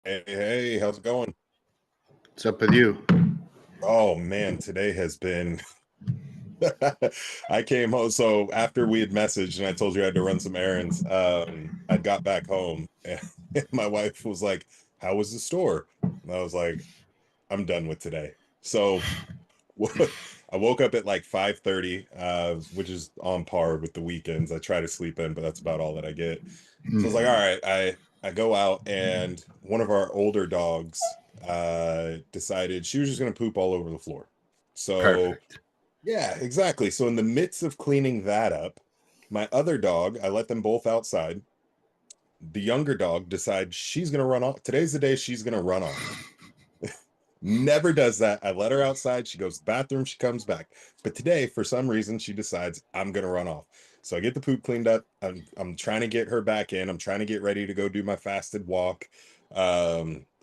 Hey, how's it going? What's up with you? Oh man, today has been I came home. So after we had messaged and I told you I had to run some errands, I got back home and my wife was like, "How was the store?" And I was like, "I'm done with today." So I woke up at like 5:30, which is on par with the weekends. I try to sleep in, but that's about all that I get. So I was like, all Mhm. right, I go out and one of our older dogs decided she was just gonna poop all over the floor. So Perfect. yeah, exactly. So in the midst of cleaning that up, my other dog, I let them both outside. The younger dog decides she's gonna run off. Today's the day she's gonna run off. Never does that. I let her outside. She goes to the bathroom. She comes back. But today, for some reason, she decides I'm gonna run off. So I get the poop cleaned up. I'm trying to get her back in. I'm trying to get ready to go do my fasted walk.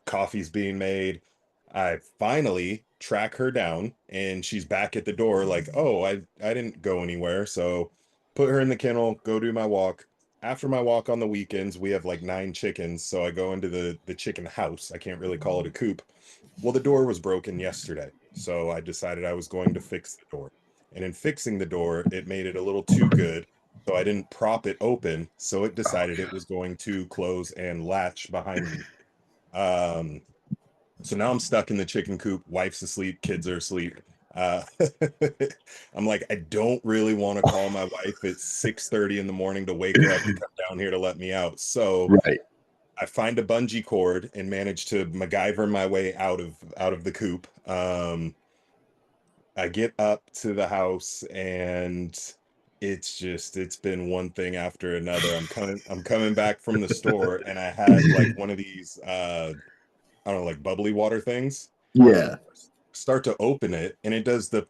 Coffee's being made. I finally track her down, and she's back at the door. Like, oh, I didn't go anywhere. So put her in the kennel. Go do my walk. After my walk on the weekends, we have like 9 chickens. So I go into the chicken house. I can't really call it a coop. Well, the door was broken yesterday, so I decided I was going to fix the door. And in fixing the door, it made it a little too good, so I didn't prop it open, so it Oh decided it god. was going to close and latch behind me. Um, so now I'm stuck in the chicken coop. Wife's asleep, kids are asleep. Uh, I'm like, I don't really want to call my wife at 6:30 in the morning to wake her up to come down here to let me out. So Right. I find a bungee cord and manage to MacGyver my way out of the coop. I get up to the house and it's been one thing after another. I'm coming back from the store and I had like one of these I don't know, like bubbly water things. Yeah. Start to open it and it does the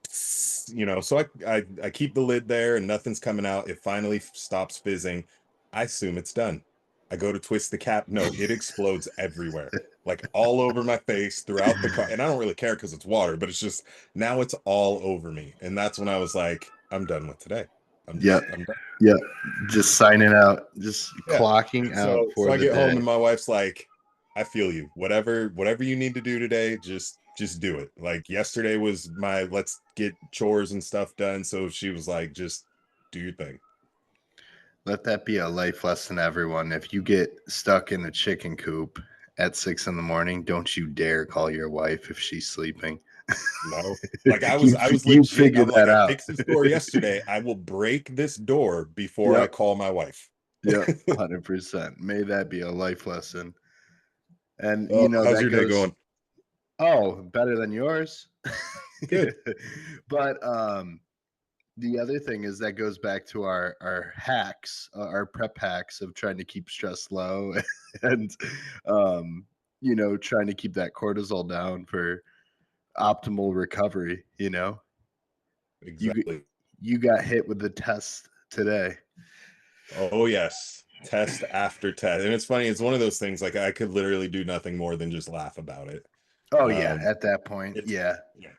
so I keep the lid there and nothing's coming out. It finally stops fizzing. I assume it's done. I go to twist the cap. No, it explodes everywhere, like all over my face, throughout the car. And I don't really care because it's water, but it's just now it's all over me. And that's when I was like, I'm done with today. Yep. I'm done. Yep. Just signing out. Just Yeah. clocking And out so for I the get home day. and my wife's like, I feel you. Whatever you need to do today, just do it. Like yesterday was my let's get chores and stuff done. So she was like, just do your thing. Let that be a life lesson, everyone. If you get stuck in the chicken coop at 6 in the morning, don't you dare call your wife if she's sleeping. No. Like I was you I was you legit. figure I'm like, that I out. fixed this door yesterday. I will break this door before I Yep. call my wife. Yep. 100%. May that be a life lesson. And Oh, how's that your day goes, going? oh, better than yours. Good. But the other thing is that goes back to our hacks, our prep hacks of trying to keep stress low and trying to keep that cortisol down for optimal recovery. You Exactly. you got hit with the test today. Oh yes. Test after test. And it's funny, it's one of those things like I could literally do nothing more than just laugh about it. Oh yeah, Um, at that point, it's yeah. yeah,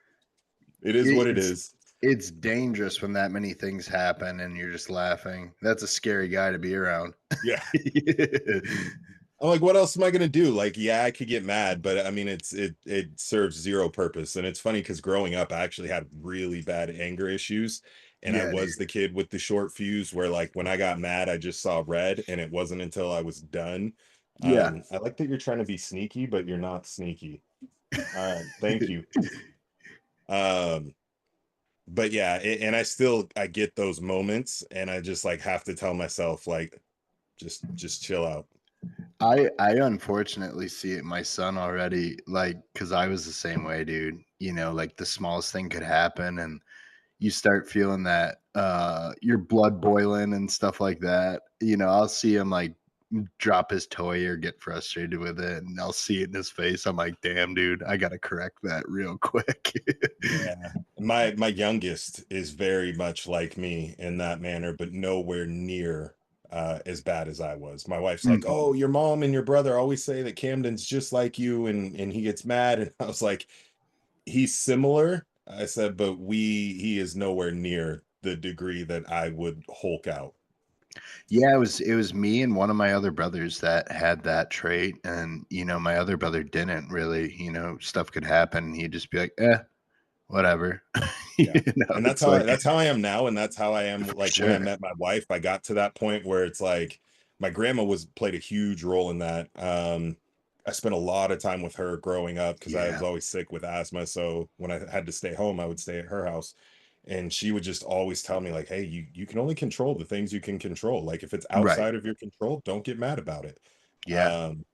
it is what it It's is. it's dangerous when that many things happen and you're just laughing. That's a scary guy to be around. Yeah. I'm like, what else am I gonna do? Like, yeah, I could get mad, but I mean it serves zero purpose. And it's funny because growing up, I actually had really bad anger issues. And I Yeah, was dude. the kid with the short fuse where like when I got mad, I just saw red and it wasn't until I was done. Yeah. I like that you're trying to be sneaky, but you're not sneaky. All right, thank you. Um, but yeah, and I get those moments and I just like have to tell myself like just chill out. I unfortunately see it in my son already, like, because I was the same way, dude. Like the smallest thing could happen, and you start feeling that your blood boiling and stuff like that. I'll see him like drop his toy or get frustrated with it, and I'll see it in his face. I'm like, damn, dude, I gotta correct that real quick. Yeah. My youngest is very much like me in that manner, but nowhere near as bad as I was. My wife's like, Mhm. "Oh, your mom and your brother always say that Camden's just like you and he gets mad." And I was like, "He's similar." I said, "But he is nowhere near the degree that I would Hulk out." Yeah, it was me and one of my other brothers that had that trait, and my other brother didn't really. Stuff could happen. He'd just be like, whatever. Yeah. And It's like that's how I am now, and that's how I am for like when I sure. met my wife. I got to that point where it's like my grandma was played a huge role in that. I spent a lot of time with her growing up because I was Yeah. always sick with asthma. So when I had to stay home, I would stay at her house. And she would just always tell me, like, hey, you can only control the things you can control. Like if it's Right. outside of your control, don't get mad about it. Yeah. Um,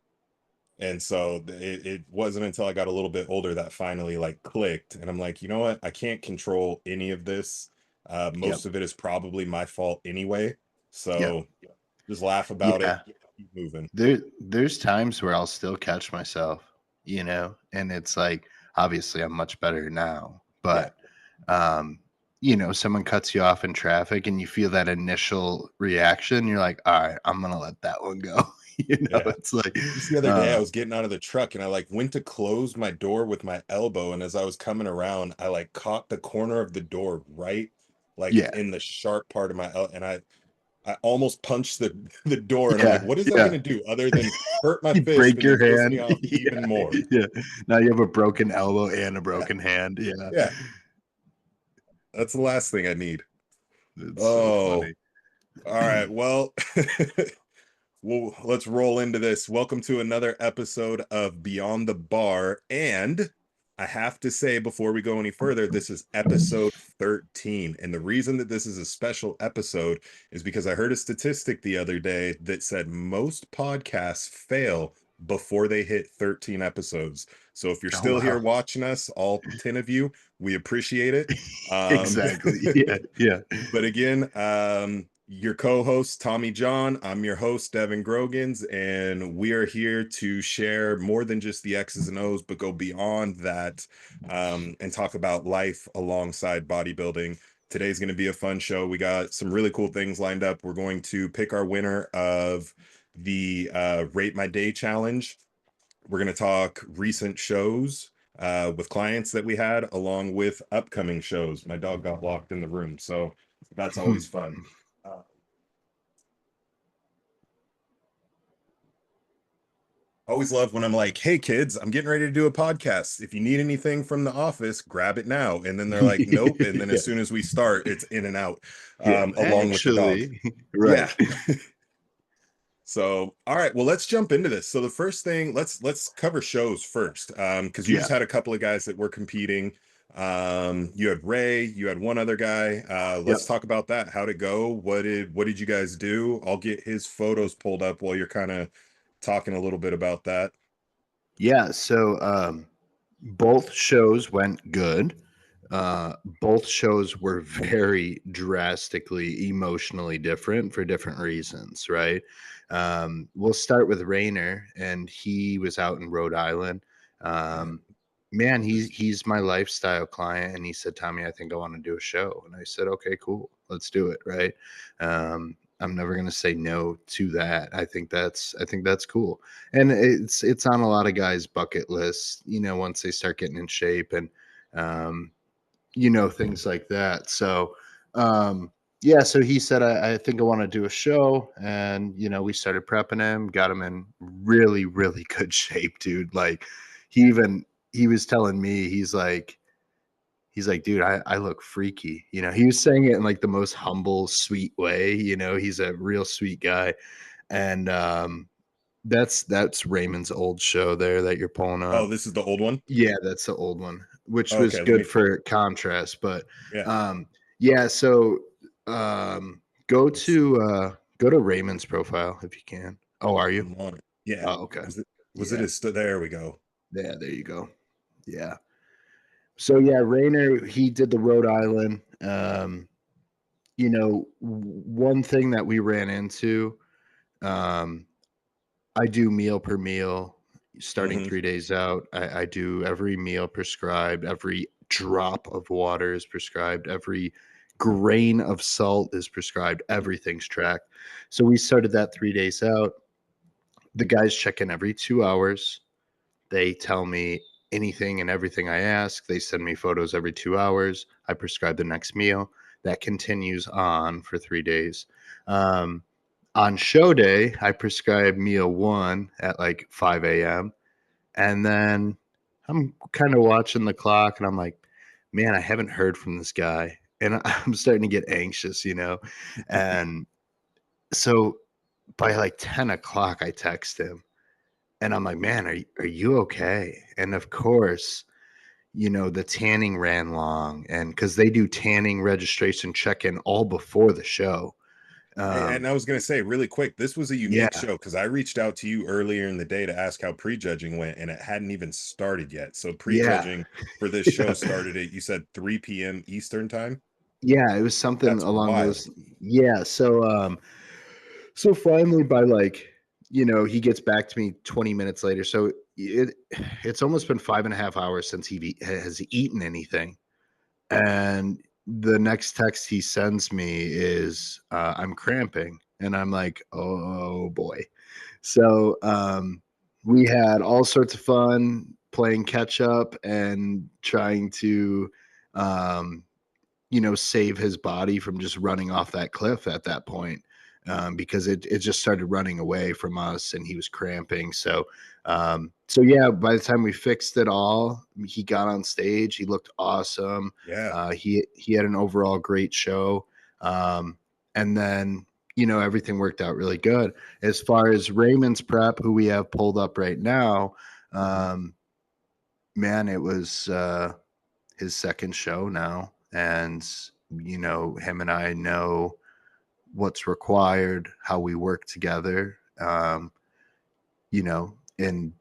and so it wasn't until I got a little bit older that finally like clicked. And I'm like, you know what? I can't control any of this. Yep. Most of it is probably my fault anyway. Yep. So just laugh about it, Yeah. keep moving. There's times where I'll still catch myself, and it's like obviously I'm much better now, Yeah. but um, someone cuts you off in traffic and you feel that initial reaction, you're like, all right, I'm gonna let that one go. Yeah. It's like Just the other day, I uh was getting out of the truck and I like went to close my door with my elbow. And as I was coming around, I like caught the corner of the door right like yeah, in the sharp part of my and I almost punched the the door, and I'm like, yeah, what is that yeah. gonna do other than hurt my You fist break and then your piss me hand. off even Yeah, more? yeah. Now you have a broken elbow and a Yeah, broken hand. Yeah. yeah. That's the last thing I need. It's so Oh, funny. all right. Well, well, let's roll into this. Welcome to another episode of Beyond the Bar. And I have to say, before we go any further, this is episode 13. And the reason that this is a special episode is because I heard a statistic the other day that said most podcasts fail before they hit 13 episodes. So if you're Oh still here wow. watching us, all 10 of you, we appreciate it. Um, Exactly. Yeah, yeah. But again, your co-host Tommy John. I'm your host Devon Grogans, and we are here to share more than just the X's and O's, but go beyond that and talk about life alongside bodybuilding. Today's going to be a fun show. We got some really cool things lined up. We're going to pick our winner of the Rate My Day challenge. We're going to talk recent shows with clients that we had, along with upcoming shows. My dog got locked in the room, so that's always fun. Uh, always love when I'm like, hey, kids, I'm getting ready to do a podcast. If you need anything from the office, grab it now. And then they're like, nope. And then Yeah, as soon as we start, it's in and out yeah. along with the dog. Actually, right. Yeah. So, all right, well, let's jump into this. So the first thing, let's cover shows first, because you Yeah, just had a couple of guys that were competing. You had Ray, you had one other guy. Let's yep. talk about that. How'd it go? What did you guys do? I'll get his photos pulled up while you're kind of talking a little bit about that. Yeah, so both shows went good. Both shows were very drastically emotionally different for different reasons, right? We'll start with Rayner, and he was out in Rhode Island. Yeah. Um, Man, he's my lifestyle client, and he said, Tommy, I think I want to do a show. And I said, okay, cool, let's do it, right? I'm never gonna say no to that. I think that's cool. And it's on a lot of guys' bucket lists, once they start getting in shape and um, things like that. So, yeah, so he said, I think I want to do a show. And, we started prepping him, got him in really, really good shape, dude. Like, he even, he was telling me, he's like, dude, I look freaky. He was saying it in like the most humble, sweet way. He's a real sweet guy. And, that's Raymond's old show there that you're pulling Oh, up. this is the old one. Yeah, that's the old one, which Oh, was okay, let good me. for contrast. But Yeah, yeah, so go let's. to Raymond's profile if you can. Oh, are you? I'm on it. Yeah. Oh, okay. Was it Yeah, his? There we go. yeah, there you go. Yeah. So yeah, Rayner, he did the Rhode Island. One thing that we ran into, um, I do meal per meal starting Hmm. 3 days out. I do every meal prescribed, every drop of water is prescribed, every grain of salt is prescribed, everything's tracked. So we started that 3 days out. The guys check in every 2 hours. They tell me anything and everything I ask. They send me photos every 2 hours. I prescribe the next meal. That continues on for 3 days. on show day, I prescribed meal one at like 5 a.m. And then I'm kind of watching the clock and I'm like, man, I haven't heard from this guy. And I'm starting to get anxious, you know? And so by like 10 o'clock, I text him and I'm like, man, are you okay? And of course, you know, the tanning ran long and because they do tanning registration check in all before the show. And Um, I was going to say really quick, this was a unique yeah, show because I reached out to you earlier in the day to ask how prejudging went, and it hadn't even started yet. So yeah, prejudging for this show started at, you said 3 p.m. Eastern time. yeah. It was something That's along wild. those. Yeah. So finally, by like, you know, he gets back to me 20 minutes later. So it's almost been 5.5 hours since has eaten anything. And the next text he sends me is, I'm cramping. And I'm like, oh boy. So we had all sorts of fun playing catch up and trying to, um, you know, save his body from just running off that cliff at that point, because it just started running away from us and he was cramping. So yeah, by the time we fixed it all, he got on stage. He looked awesome. Yeah. He had an overall great show. Um, and then, you know, everything worked out really good. As far as Raymond's prep, who we have pulled up right now, Mhm. um, man, it was his second show now, and you know, him and I know what's required, how we work together, you know, and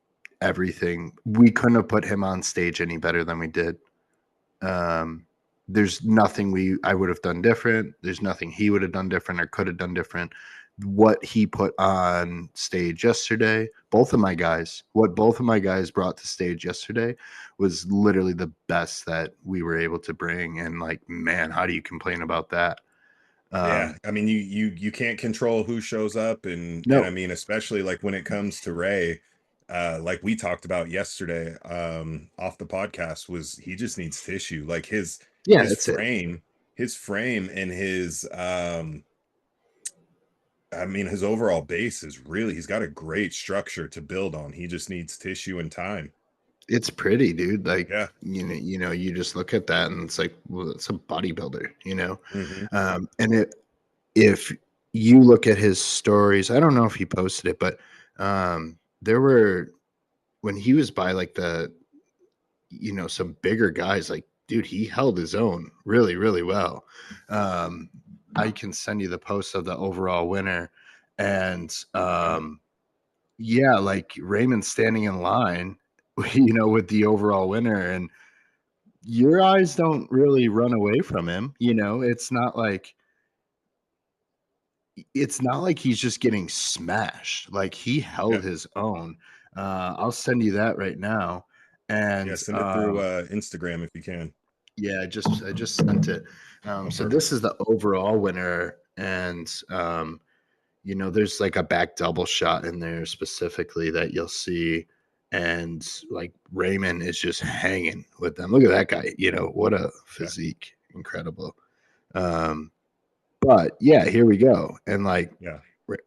everything. We couldn't have put him on stage any better than we did. um there's nothing I would have done different. There's nothing he would have done different or could have done different. What he put on stage yesterday, what both of my guys brought to stage yesterday was literally the best that we were able to bring. And like, man, how do you complain about that? Yeah, um I mean, you can't control who shows up, and I no. mean, especially like when it comes to Ray, like we talked about yesterday, off the podcast, was he just needs tissue. Like Yeah, his that's it. frame, his frame, and his I mean, his overall base is really, he's got a great structure to build on. He just needs tissue and time. It's pretty, dude. Like, Yeah. you just look at that and it's like, well, it's a bodybuilder, you know. Hmm. And if you look at his stories, I don't know if he posted it, but there were, when he was by like the, you know, some bigger guys, like, dude, he held his own really, really well. Um, I can send you the post of the overall winner. And Yeah. yeah, like Raymond standing in line, you know, with the overall winner, and your eyes don't really run away from him. You know, it's not like he's just getting smashed. Like, he Yeah. held his own. I'll send you that right now. Yeah. And Send it through Instagram if you can. yeah, I just sent it. Oh, So this perfect. is the overall winner, and you know, there's like a back double shot in there specifically that you'll see, and like Raymond is just hanging with them. Look at that guy. You know, what a Yeah. physique, incredible. Um, But yeah, here we go. And like, Yeah.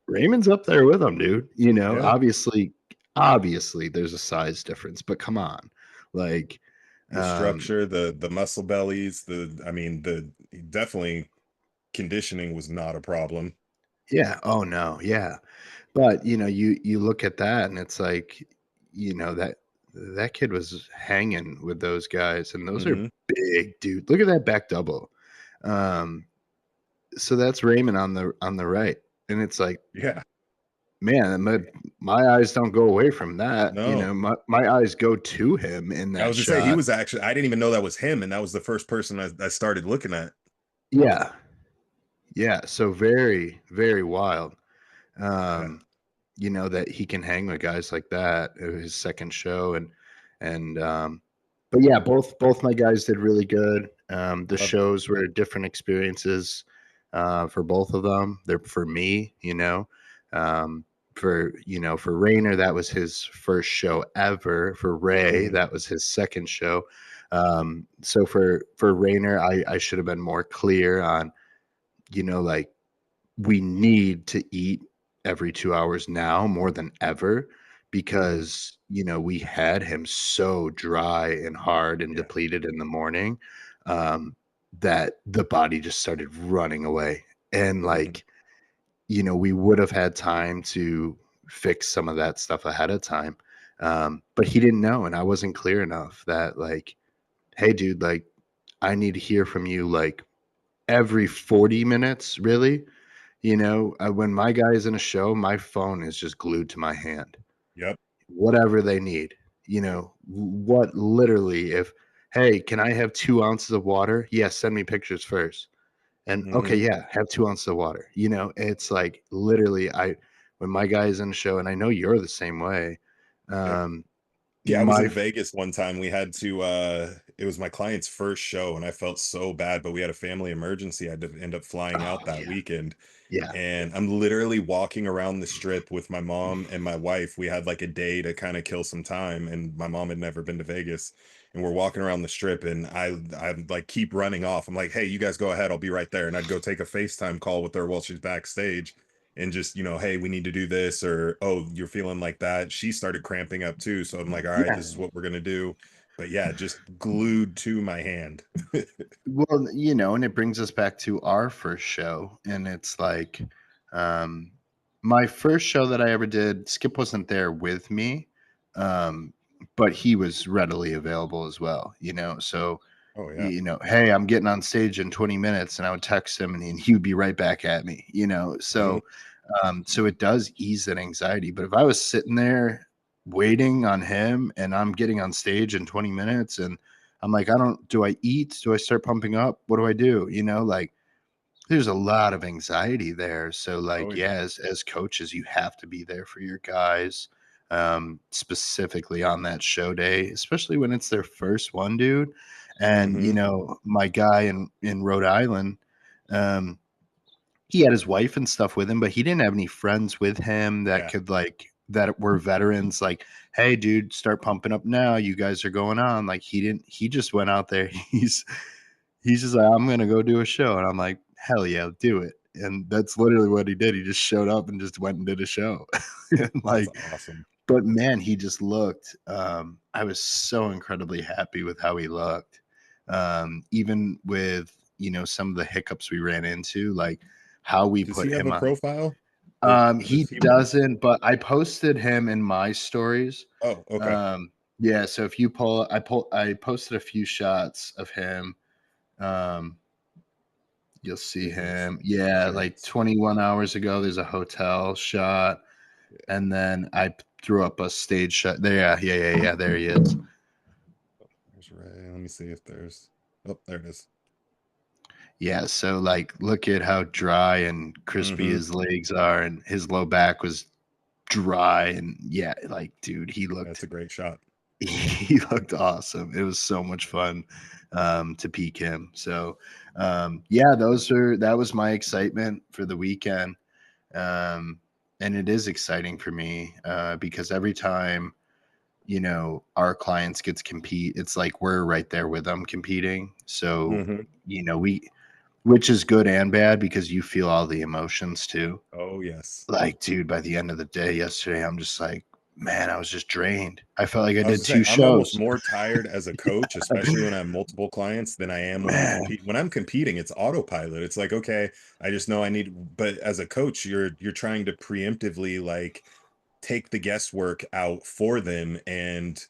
Raymond's up there with him, dude. You know, Yeah. obviously there's a size difference, but come on. Like, The um, structure, the muscle bellies, I mean, the definitely conditioning was not a problem. yeah, oh no, yeah. But you know, you look at that and it's like, you know, that kid was hanging with those guys, and those are Hmm. big, dude. Look at that back double. Um, so that's Raymond on the right. And it's like, Yeah. man, my eyes don't go away from that. You No. know, my eyes go to him in I that was gonna say he shot. was actually, I didn't even know that was him, and that was the first person I started looking at. Yeah, yeah. So very, very wild. Yeah. Um, you know, that he can hang with guys like that. It was his second show, and but yeah, both my guys did really good. The Love it. shows were different experiences for both of them. They're for me, you know. Um, for Rainer, that was his first show ever. For Ray, Mhm. that was his second show. So for Rainer, I should have been more clear on, you know, like, we need to eat every 2 hours now more than ever Hmm. because, we had him so dry and hard and Yeah. depleted in the morning, um, that the body just started running away. And Hmm. like, we would have had time to fix some of that stuff ahead of time. But he didn't know, and I wasn't clear enough that like, hey, dude, like, I need to hear from you like every 40 minutes, really. When my guy is in a show, my phone is just glued to my hand. Yep. Whatever they need, what literally, if, hey, can I have 2 ounces of water? Yes, send me pictures first. And okay, Hmm. yeah, have 2 ounces of water. It's like literally, when my guy is in a show, and I know you're the same way. Yep. Um, Yeah, I was my in Vegas one time. We had to it was my client's first show and I felt so bad, but we had a family emergency. I had to end up flying Oh out that yeah, weekend. yeah. And I'm literally walking around the strip with my mom and my wife. We had like a day to kind of kill some time, and my mom had never been to Vegas. And we're walking around the strip, and I like keep running off. I'm like, "Hey, you guys go ahead. I'll be right there." And I'd go take a FaceTime call with her while she's backstage, and just "Hey, we need to do this," or "Oh, you're feeling like that." She started cramping up too, so I'm like, "All right, Yeah. this is what we're gonna do." But yeah, just glued to my hand. Well, and it brings us back to our first show, and it's like, um, my first show that I ever did, Skip wasn't there with me, um, but he was readily available as well, so, Oh yeah. hey, I'm getting on stage in 20 minutes, and I would text him, and he would be right back at me, Mhm. so it does ease that anxiety. But if I was sitting there waiting on him, and I'm getting on stage in 20 minutes, and I'm like, do I eat? Do I start pumping up? What do I do? Like, there's a lot of anxiety there. So, Oh like, yeah. yeah, as coaches, you have to be there for your guys, specifically on that show day, especially when it's their first one, dude. And, Hmm. my guy in Rhode Island, um, he had his wife and stuff with him, but he didn't have any friends with him that Yeah. could like that were veterans. Like, hey, dude, start pumping up now. You guys are going on. Like, he didn't. He just went out there. He's just like, I'm gonna go do a show, and I'm like, hell yeah, do it. And that's literally what he did. He just showed up and just went and did a show. And That's like, awesome. but man, he just looked. I was so incredibly happy with how he looked. Even with some of the hiccups we ran into, like how we Does he put have him a on. profile? Or He does he want? doesn't, but I posted him in my stories. Oh, okay. Um, yeah, so if you I posted a few shots of him. Um, you'll see Yeah, let me see. him. Yeah, There he like is. 21 hours ago, there's a hotel shot, Yeah. and then I threw up a stage shot. There, yeah. There he is. There's Ray. Let me see if there's. Oh, there it is. Yeah, so like, look at how dry and crispy Mm-hmm. his legs are, and his low back was dry, and yeah, like, dude, That's a great shot. he looked awesome. It was so much fun to peek him. So yeah, that was my excitement for the weekend. Um, and it is exciting for me because every time our clients get to compete, it's like we're right there with them competing. So Mm-hmm. we which is good and bad because you feel all the emotions too. Oh, yes. Like, dude, by the end of the day yesterday, I'm just like, man, I was just drained. I felt like I I was did gonna say two I'm almost shows. more tired as a coach, especially when I have multiple clients, than I am when I'm Man, competing. When I'm competing, it's autopilot. It's like, okay, I just know I need. But as a coach, you're trying to preemptively like take the guesswork out for them and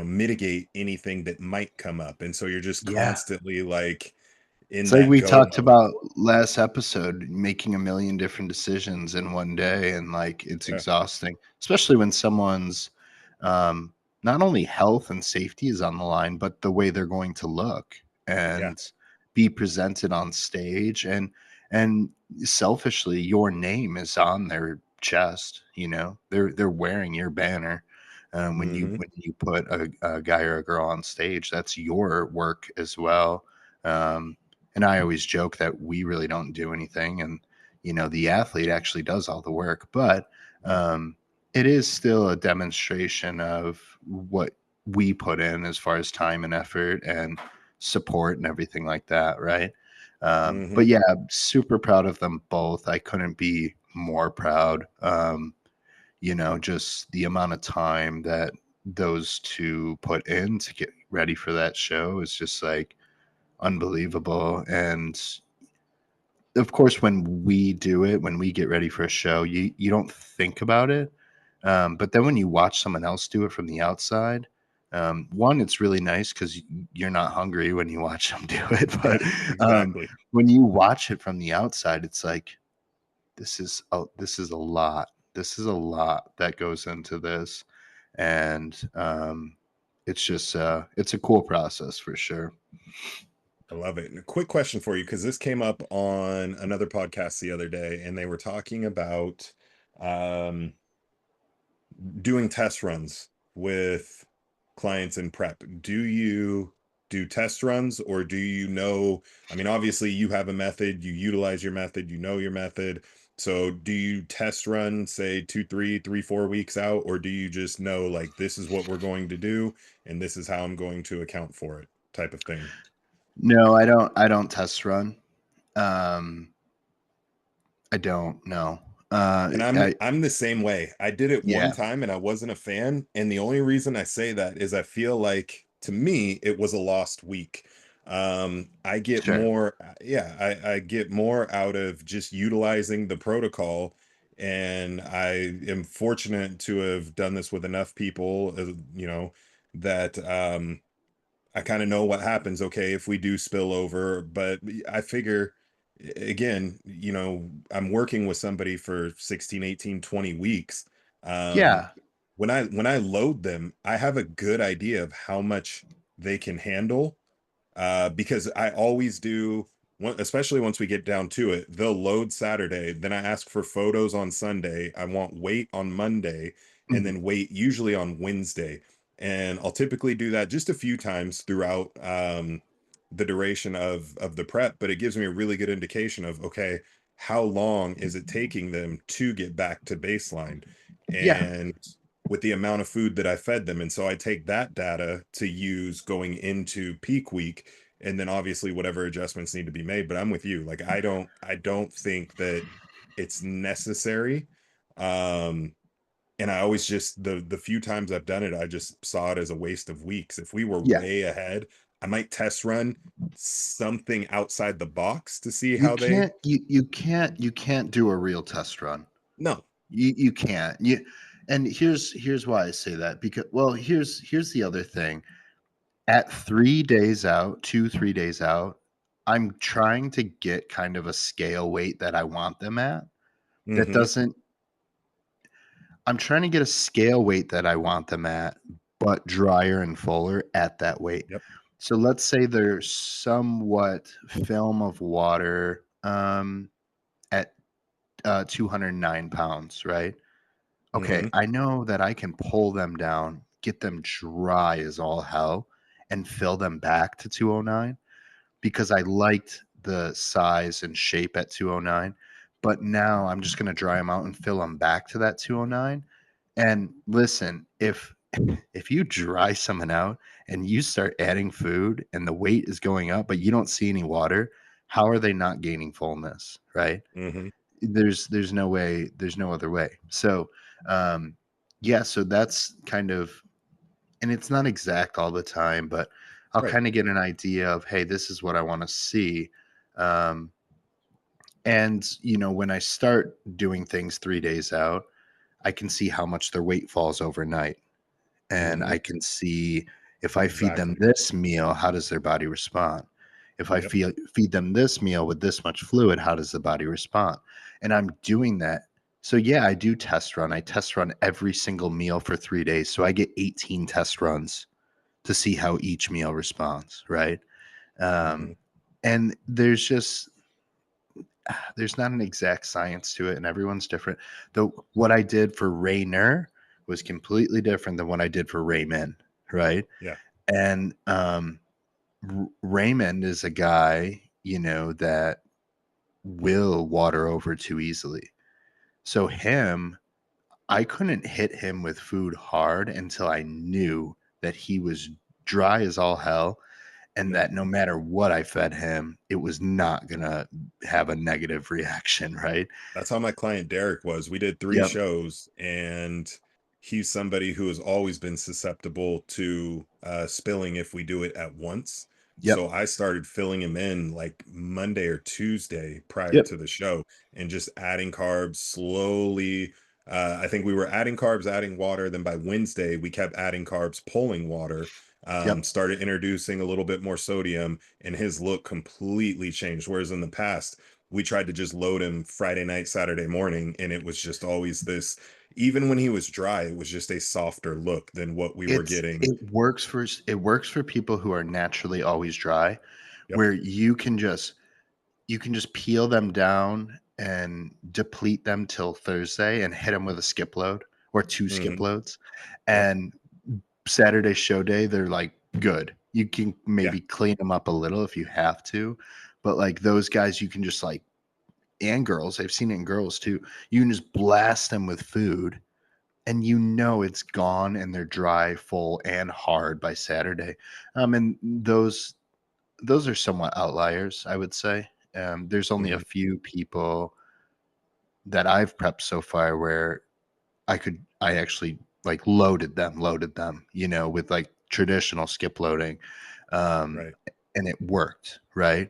mitigate anything that might come up. And so you're just yeah. constantly like in It's like that we go talked mode. about last episode, making a million different decisions in one day, and like it's Yeah. exhausting, especially when someone's um, not only health and safety is on the line, but the way they're going to look Yeah. and be presented on stage, and selfishly, your name is on their chest. They're wearing your banner. When you Hmm. put a guy or a girl on stage, that's your work as well. Um, and I always joke that we really don't do anything, and the athlete actually does all the work. But Yeah. um, it is still a demonstration of what we put in as far as time and effort and support and everything like that, right? Hmm. But yeah, I'm super proud of them both. I couldn't be more proud. Just the amount of time that those two put in to get ready for that show is just like unbelievable. And of course, when we do it, when we get ready for a show, you don't think about it. But then when you watch someone else do it from the outside, one, it's really nice because you're not hungry when you watch them do it. Yeah, But um, exactly. when you watch it from the outside, it's like this is a lot. This is a lot that goes into this, and it's just it's a cool process for sure. I love it. And a quick question for you, because this came up on another podcast the other day, and they were talking about um, doing test runs with clients in prep. Do you do test runs, or do you know? I mean, obviously, you have a method, you utilize your method, you know your method. So, do you test run, say, 2, 3, 4 weeks out, or do you just know, like, this is what we're going to do, and this is how I'm going to account for it, type of thing? No, I don't test run. Um, I don't know. And I'm I I'm the same way. I did it one Yeah, time and I wasn't a fan. And the only reason I say that is I feel like to me it was a lost week. I get sure. more, yeah, I get more out of just utilizing the protocol. And I am fortunate to have done this with enough people, that I kind of know what happens, okay, if we do spill over. But I figure, again, I'm working with somebody for 16, 18, 20 weeks. Um, Yeah, when I load them, I have a good idea of how much they can handle, because I always do, especially once we get down to it, they'll load Saturday, then I ask for photos on Sunday. I want weight on Monday, and mhm, then weight usually on Wednesday. And I'll typically do that just a few times throughout the duration of the prep, but it gives me a really good indication of, okay, how long is it taking them to get back to baseline? yeah, And with the amount of food that I fed them. And so I take that data to use going into peak week, and then obviously whatever adjustments need to be made. But I'm with you. Like I don't think that it's necessary. Um and I always just the few times I've done it, I just saw it as a waste of weeks. If we were yeah. way ahead, I might test run something outside the box to see You how they. can't you can't do a real test run. No. You can't. And here's why I say that, because well, here's the other thing. At 3 days out, 2, 3 days out, I'm trying to get kind of a scale weight that I want them at. That Mm-hmm. doesn't I'm trying to get a scale weight that I want them at, but drier and fuller at that weight. Yep. So let's say they're somewhat film of water at 209 pounds, right? Okay, Mm-hmm. I know that I can pull them down, get them dry as all hell, and fill them back to 209 because I liked the size and shape at 209. But now I'm just going to dry them out and fill them back to that 209. And listen, if you dry someone out and you start adding food and the weight is going up, but you don't see any water, how are they not gaining fullness, right? Mm-hmm. There's no way, there's no other way. So um yeah, so that's kind of, and it's not exact all the time, but I'll Right. kind of get an idea of, hey, this is what I want to see. um and when I start doing things 3 days out, I can see how much their weight falls overnight, and Mm-hmm. I can see if I feed them Exactly. this meal, how does their body respond? If I Yep. feed them this meal with this much fluid, how does the body respond? And I'm doing that. So yeah, I do test run. I test run every single meal for 3 days. So I get 18 test runs to see how each meal responds, right? Mm-hmm. Um, and there's not an exact science to it, and everyone's different. Though what I did for Rayner was completely different than what I did for Raymond, right? Yeah. And Raymond is a guy, that will water over too easily. So I couldn't hit him with food hard until I knew that he was dry as all hell, and Yep. that no matter what I fed him, it was not gonna have a negative reaction, right? That's how my client Derek was. We did 3 Yep. shows, and he's somebody who has always been susceptible to, spilling if we do it at once. So Yep. I started filling him in, like, Monday or Tuesday prior Yep. to the show and just adding carbs slowly. I think we were adding carbs, adding water, then by Wednesday, we kept adding carbs, pulling water, Yep. started introducing a little bit more sodium, and his look completely changed, whereas in the past, we tried to just load him Friday night, Saturday morning, and it was just always this. Even when he was dry, it was just a softer look than what we were getting. It works for people who are naturally always dry, Yep. where you can just peel them down and deplete them till Thursday and hit them with a skip load or 2 skip Hmm. loads, Yep. and Saturday show day, they're, like, good. You can Yeah. maybe clean them up a little if you have to, but, like, those guys, you can just, like, and girls, I've seen it in girls too. You can just blast them with food, and you know it's gone, and they're dry, full, and hard by Saturday. And those are somewhat outliers, I would say. There's only a Hmm. few people that I've prepped so far where I actually, like, loaded them, with, like, traditional skip loading, um, Right. and it worked, right?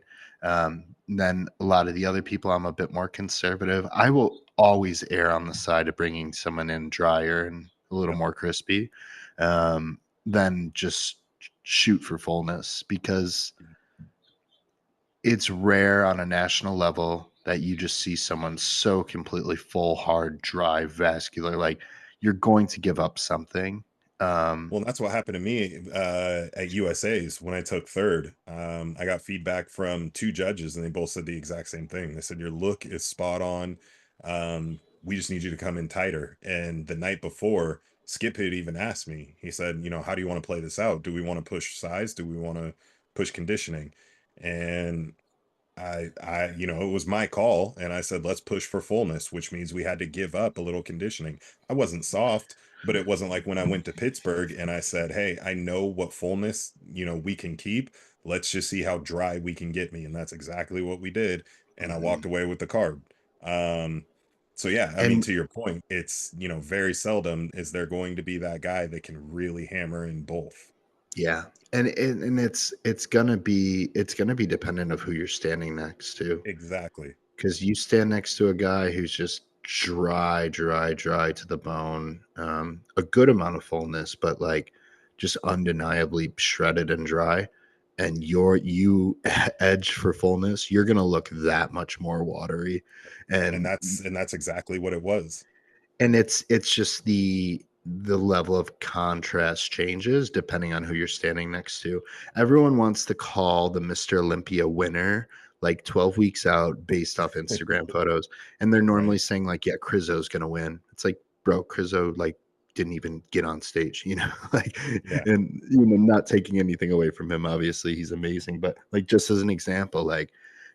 Then a lot of the other people, I'm a bit more conservative. I will always err on the side of bringing someone in drier and a little Yep. more crispy, than just shoot for fullness, because it's rare on a national level that you just see someone so completely full, hard, dry, vascular. Like, you're going to give up something. Um, Well, that's what happened to me at USA's when I took third. I got feedback from 2 judges, and they both said the exact same thing. They said your look is spot on. We just need you to come in tighter. And the night before, Skip had even asked me. He said, how do you want to play this out? Do we want to push size? Do we want to push conditioning? And it was my call, and I said, let's push for fullness, which means we had to give up a little conditioning. I wasn't soft, but it wasn't like when I went to Pittsburgh and I said, hey, I know what fullness, we can keep. Let's just see how dry we can get me. And that's exactly what we did. And I walked mhm. away with the card. Um, so yeah, I mean, And to your point, it's, very seldom is there going to be that guy that can really hammer in both. yeah, and it's gonna be dependent of who you're standing next to. Exactly. Because you stand next to a guy who's just dry, dry, dry to the bone, a good amount of fullness, but, like, just undeniably shredded and dry, and you edge for fullness, you're gonna look that much more watery, And and that's exactly what it was. it's just the level of contrast changes depending on who you're standing next to. Everyone wants to call the Mr. Olympia winner like 12 weeks out based off Instagram photos, and they're Right. normally saying like, "Yeah, Crizzo's gonna win." It's like, bro, Crizzo like didn't even get on stage, like, Yeah. and not taking anything away from him. Obviously, he's amazing, but like just as an example, like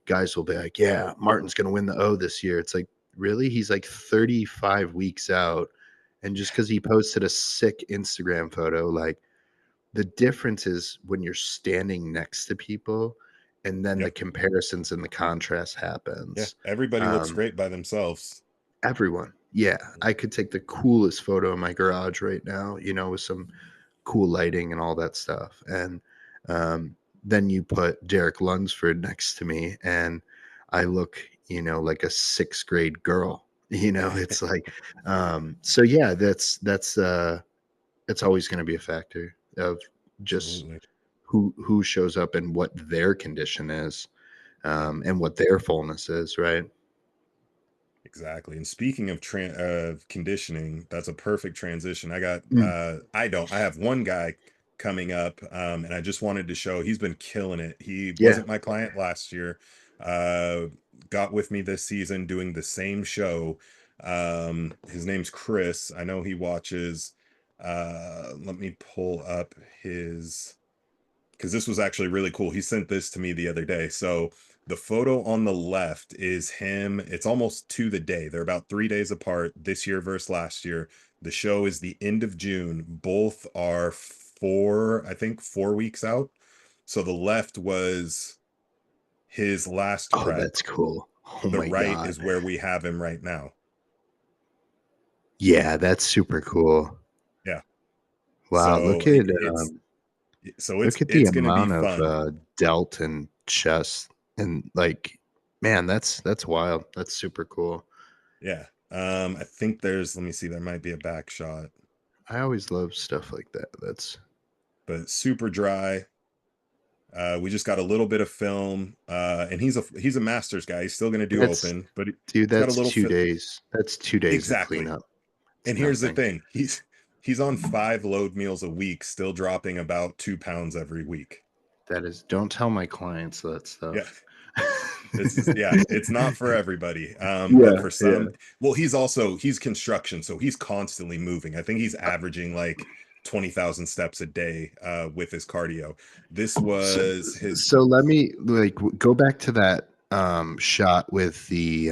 guys will be like, "Yeah, Martin's gonna win the O this year." It's like, really? He's like 35 weeks out. And just because he posted a sick Instagram photo, like the difference is when you're standing next to people and then the Yep. comparisons and the contrast Yeah. happens. Everybody looks Um, great by themselves. Everyone. Yeah. I could take the coolest photo in my garage right now, with some cool lighting and all that stuff. And um, then you put Derek Lunsford next to me, and I look, like a sixth grade girl. It's like, so yeah, it's always going to be a factor of just Absolutely. who shows up and what their condition is, and what their fullness is, right? Exactly. And speaking of conditioning, that's a perfect transition. Mm, I have one guy coming up, and I just wanted to show he's been killing it. He yeah. wasn't my client last year. Uh, got with me this season doing the same show. His name's Chris. I know he watches. Let me pull up his, because this was actually really cool. He sent this to me the other day. So the photo on the left is him. It's almost to the day. They're about 3 days apart this year versus last year. The show is the end of June. Both are I think 4 weeks out. So the left was his last Oh, prep. that's cool. Oh The my right God. is where we have him right now. Yeah, that's super cool. Yeah. Wow, So look at the it's going to be amount of fun. delt and chest and like, man, that's wild. That's super cool. Yeah. I think let me see, there might be a back shot, I always love stuff like that. That's but super dry. We just got a little bit of film, and he's a masters guy. He's still going to do that's open, but dude, he's got a that's little 2 days. That's 2 days of exactly. cleanup. It's And here's the nothing. thing: he's on 5 load meals a week, still dropping about 2 pounds every week. That is, don't tell my clients that Yeah, stuff. it's not for everybody. But Yeah, for yeah. some, well, he's construction, so he's constantly moving. I think he's averaging like 20,000 steps a day with his cardio. This So, was his. so let me go back to that shot with the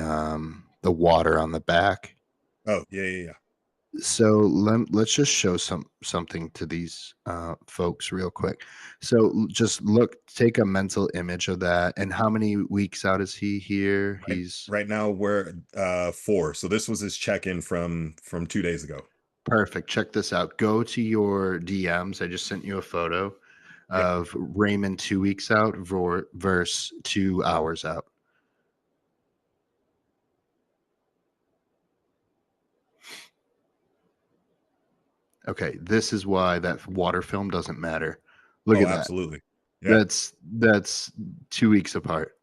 water on the back. Oh yeah, yeah, yeah. So let's just show something to these folks real quick. So just take a mental image of that. And how many weeks out is he here? Right, He's right now we're 4. So this was his check-in from 2 days ago. perfect. Check this out. Go to your DMs. I just sent you a photo Yep. of Raymond 2 weeks out versus 2 hours out. Okay, this is why that water film doesn't matter. Look Oh, at that. absolutely. Yeah. That's 2 weeks apart.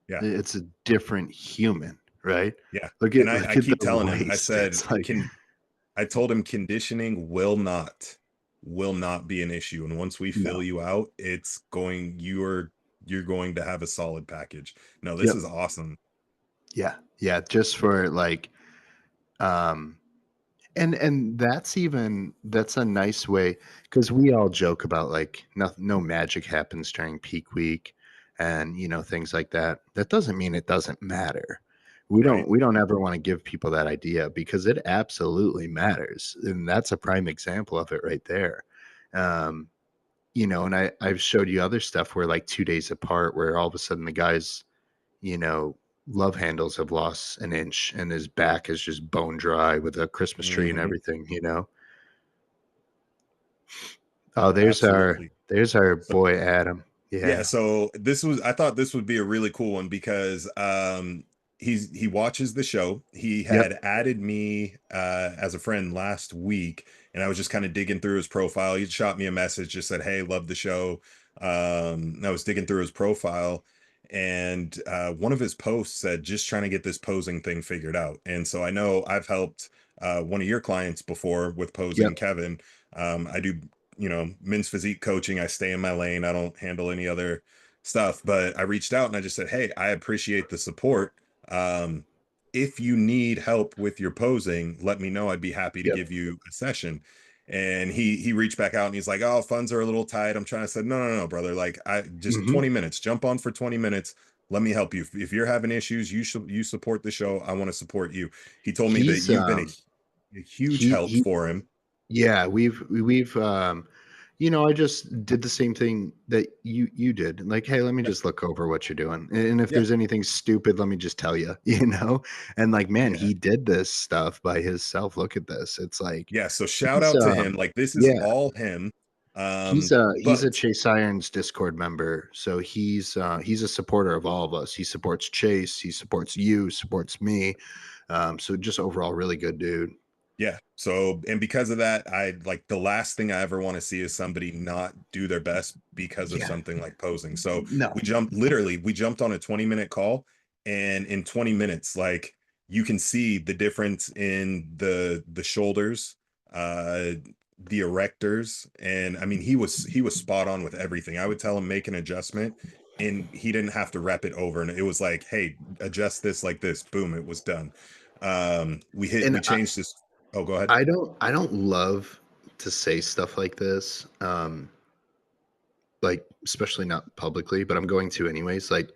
Yeah. It's a different human, right? Yeah. Look And at I look at the keep telling him, I waist. said, It's like I told him conditioning will not be an issue. And once we fill no. you out, you're going to have a solid package. No, this Yep. is awesome. Yeah. Yeah. Just for like um and that's a nice way because we all joke about like no magic happens during peak week and things like that. That doesn't mean it doesn't matter. We Right. don't ever want to give people that idea because it absolutely matters. And that's a prime example of it right there. Um, and I've showed you other stuff where like 2 days apart where all of a sudden the guys, you know, love handles have lost an inch and his back is just bone dry with a Christmas tree and Hmm. everything. Oh, Absolutely. there's our So boy Adam. yeah, Yeah. so I thought this would be a really cool one because he watches the show. He Yep. had added me as a friend last week, and I was just kind of digging through his profile. He shot me a message, just said, "Hey, love the show." And I was digging through his profile, and one of his posts said, "Just trying to get this posing thing figured out." And so I know I've helped one of your clients before with Yep. posing, Kevin. I do men's physique coaching. I stay in my lane. I don't handle any other stuff. But I reached out and I just said, "Hey, I appreciate the support. Um, if you need help with your posing, let me know. I'd be happy to Yep. give you a session." And he reached back out and he's like, "Oh, funds are a little tight." I'm trying to say, "No, no, no, brother. Like, I just Hmm. 20 minutes. Jump on for 20 minutes. Let me help you. If you're having issues, you support the show. I want to support you." He told me that He's you've been a huge help he for him. Yeah, we've I just did the same thing that you did. Like, hey, let me Yeah, just look over what you're doing. And if yeah, there's anything stupid, let me just tell you. And like, man, yeah. he did this stuff by himself. Look at this. It's like Yeah, so shout he's out to him. Like this is yeah, all him. he's a But Chase Irons Discord member. So he's a supporter of all of us. He supports Chase, he supports you, supports me. So just overall really good dude. yeah, so and because of that, I like the last thing I ever want to see is somebody not do their best because of Yeah. something like posing. So No. we jumped on a 20-minute call, and in 20 minutes, like you can see the difference in the shoulders, uh the erectors, and I mean he was spot on with everything. I would tell him make an adjustment and he didn't have to rep it over, and it was like, "Hey, adjust this like this." Boom, it was done. And We changed this. Oh, go ahead. I don't love to say stuff like this, like especially not publicly, but I'm going to anyways. Like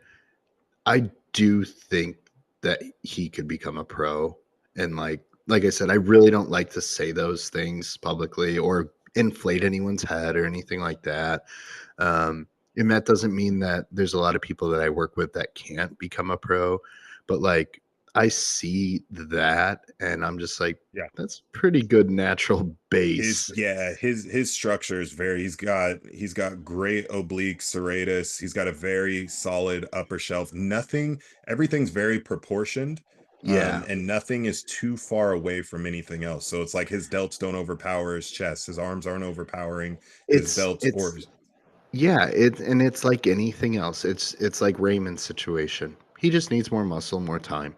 I do think that he could become a pro, and like I said, I really don't like to say those things publicly or inflate anyone's head or anything like that. Um, And that doesn't mean that there's a lot of people that I work with that can't become a pro, but like I see that and I'm just like, Yeah. that's pretty good natural base. His structure is very, he's got great oblique serratus. He's got a very solid upper shelf. Everything's very proportioned. Yeah. And nothing is too far away from anything else. So it's like his delts don't overpower his chest. His arms aren't overpowering his delts or It's his, yeah, it's like anything else. It's like Raymond's situation. He just needs more muscle, more time.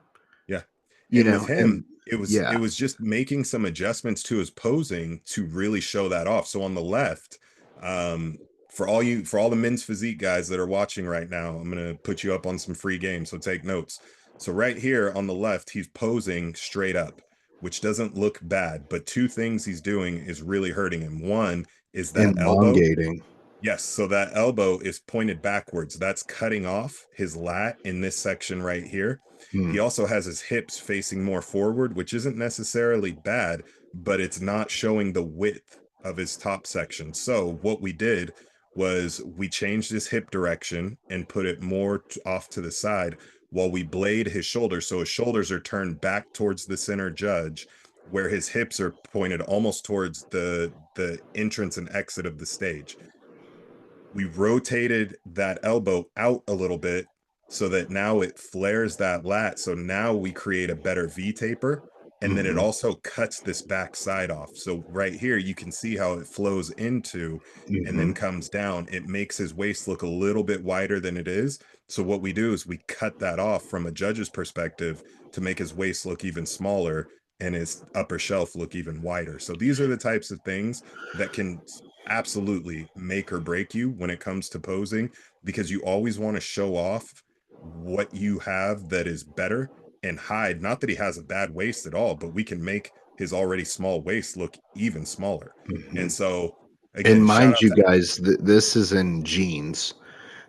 yeah. You And with know, and him, it yeah. was just making some adjustments to his posing to really show that off. So on the left, um, for all the men's physique guys that are watching right now, I'm gonna put you up on some free games, so take notes. So right here on the left, he's posing straight up, which doesn't look bad, but two things he's doing is really hurting him. One is that elbow. Elongating. Yes, so that elbow is pointed backwards. That's cutting off his lat in this section right here. He Hmm. also has his hips facing more forward, which isn't necessarily bad, but it's not showing the width of his top section. So what we did was we changed his hip direction and put it more off to the side while we blade his shoulders. So his shoulders are turned back towards the center judge, where his hips are pointed almost towards the entrance and exit of the stage. We rotated that elbow out a little bit so that now it flares that lat. So now we create a better V taper. And then it Hmm. also cuts this back side off. So right here, you can see how it flows into and Hmm. then comes down. It makes his waist look a little bit wider than it is. So what we do is we cut that off from a judge's perspective to make his waist look even smaller and his upper shelf look even wider. So these are the types of things that can absolutely make or break you when it comes to posing, because you always want to show off what you have that is better and hide, not that he has a bad waist at all, but we can make his already small waist look even smaller. Hmm. And so And again, shout mind out you to, guys, this is in jeans.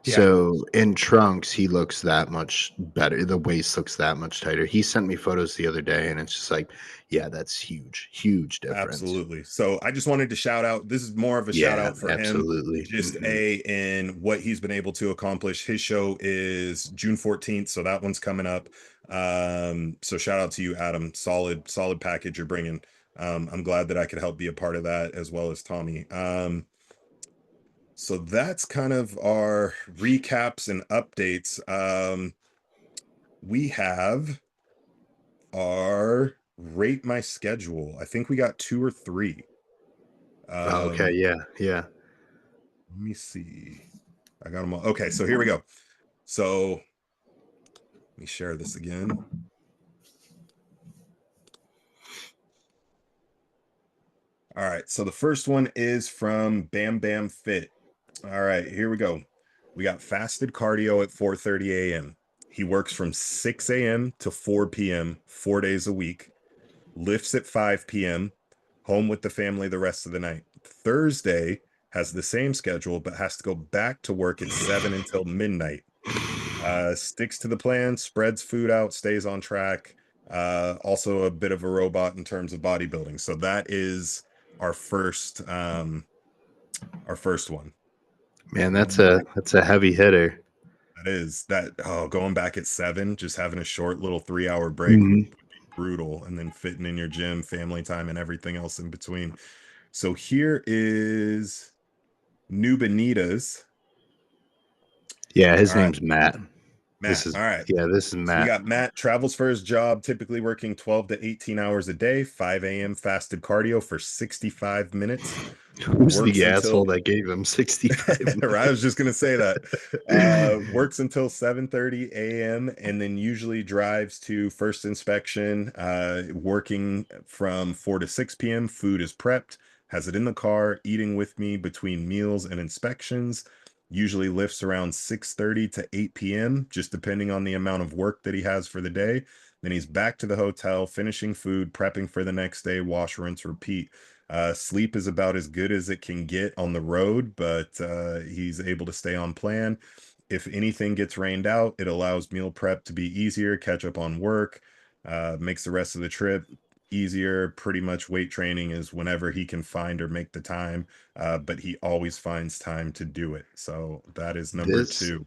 yeah, So in trunks, he looks that much better. The waist looks that much tighter. He sent me photos the other day, and it's just like, yeah, that's huge, huge difference. absolutely. So I just wanted to shout out. This is more of a shout Yeah, out for him, absolutely. just Hmm. a in what he's been able to accomplish. His show is June 14th, so that one's coming up. So shout out to you, Adam. Solid package you're bringing. I'm glad that I could help be a part of that as well as Tommy. So that's kind of our recaps and updates. We have our rate my schedule. I think we got two or three. Oh, okay, Um, yeah, yeah. let me see. I got them all. Okay, so here we go. So let me share this again. All right, so the first one is from Bam Bam Fit. All right, here we go. We got fasted cardio at 4:30 a.m. He works from 6 a.m. to 4 p.m. 4 days a week. Lifts at 5 p.m., home with the family the rest of the night. Thursday has the same schedule, but has to go back to work at 7 until midnight. Sticks to the plan, spreads food out, stays on track. Also a bit of a robot in terms of bodybuilding. So that is our first one. Man, Mm, that's a heavy hitter. that is that. Oh, going back at 7, just having a short little 3 hour break would Hmm. be brutal, and then fitting in your gym, family time, and everything else in between. So here is New Benita's. Yeah, his All right, name's Matt. This Matt. is All right. this is So we Matt. got Matt, travels for his job, typically working 12 to 18 hours a day, 5 a.m. fasted cardio for 65 minutes. Who's Works the asshole until that gave him 65 I was minutes? just gonna say that. Works until 7:30 a.m. and then usually drives to first inspection. Working from 4 to 6 p.m. Food is prepped, has it in the car, eating with me between meals and inspections. Usually lifts around 6:30 to 8 p.m., just depending on the amount of work that he has for the day. Then he's back to the hotel, finishing food, prepping for the next day, wash, rinse, repeat. Sleep is about as good as it can get on the road, but he's able to stay on plan. If anything gets rained out, it allows meal prep to be easier, catch up on work, makes the rest of the trip easier. Pretty much weight training is whenever he can find or make the time, but he always finds time to do it. So that is number This two.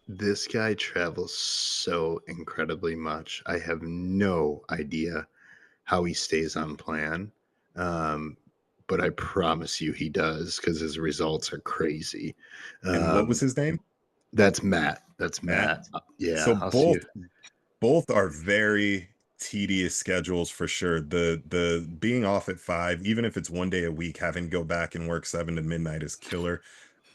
this guy travels so incredibly much. I have no idea how he stays on plan. Um, but I promise you he does because his results are crazy. And what was Um, his name? that's Matt. That's Matt. Matt. So Yeah, I'll see you. both are very tedious schedules for sure. The being off at 5, even if it's one day a week, having to go back and work 7 to midnight is killer.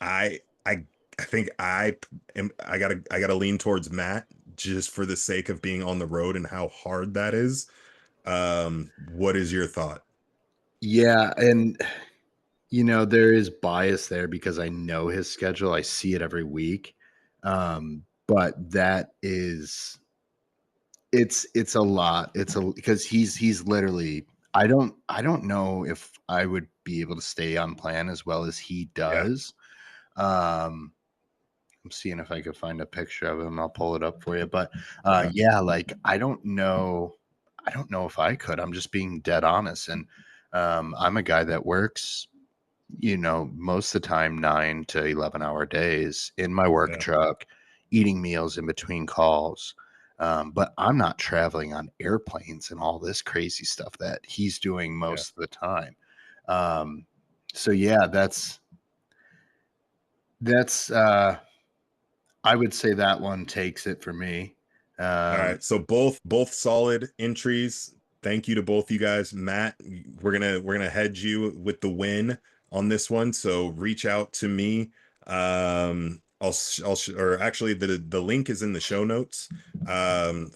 I I I think I gotta lean towards Matt just for the sake of being on the road and how hard that is. What is your thought? Yeah, and there is bias there because I know his schedule. I see it every week. But that is it's a lot. It's a because he's literally I don't know if I would be able to stay on plan as well as he Yeah. does. Um I'm seeing if I could find a picture of him. I'll pull it up for you. But Okay. yeah, like I don't know if I could. I'm just being dead honest. And I'm a guy that works most of the time 9 to 11 hour days in my work Yeah. truck, eating meals in between calls. But I'm not traveling on airplanes and all this crazy stuff that he's doing Yeah. most of the time. Um, so yeah, that's I would say that one takes it for me. All Um, right. So both solid entries. Thank you to both you guys. Matt, we're gonna head you with the win on this one. So reach out to me. Or actually the link is in the show notes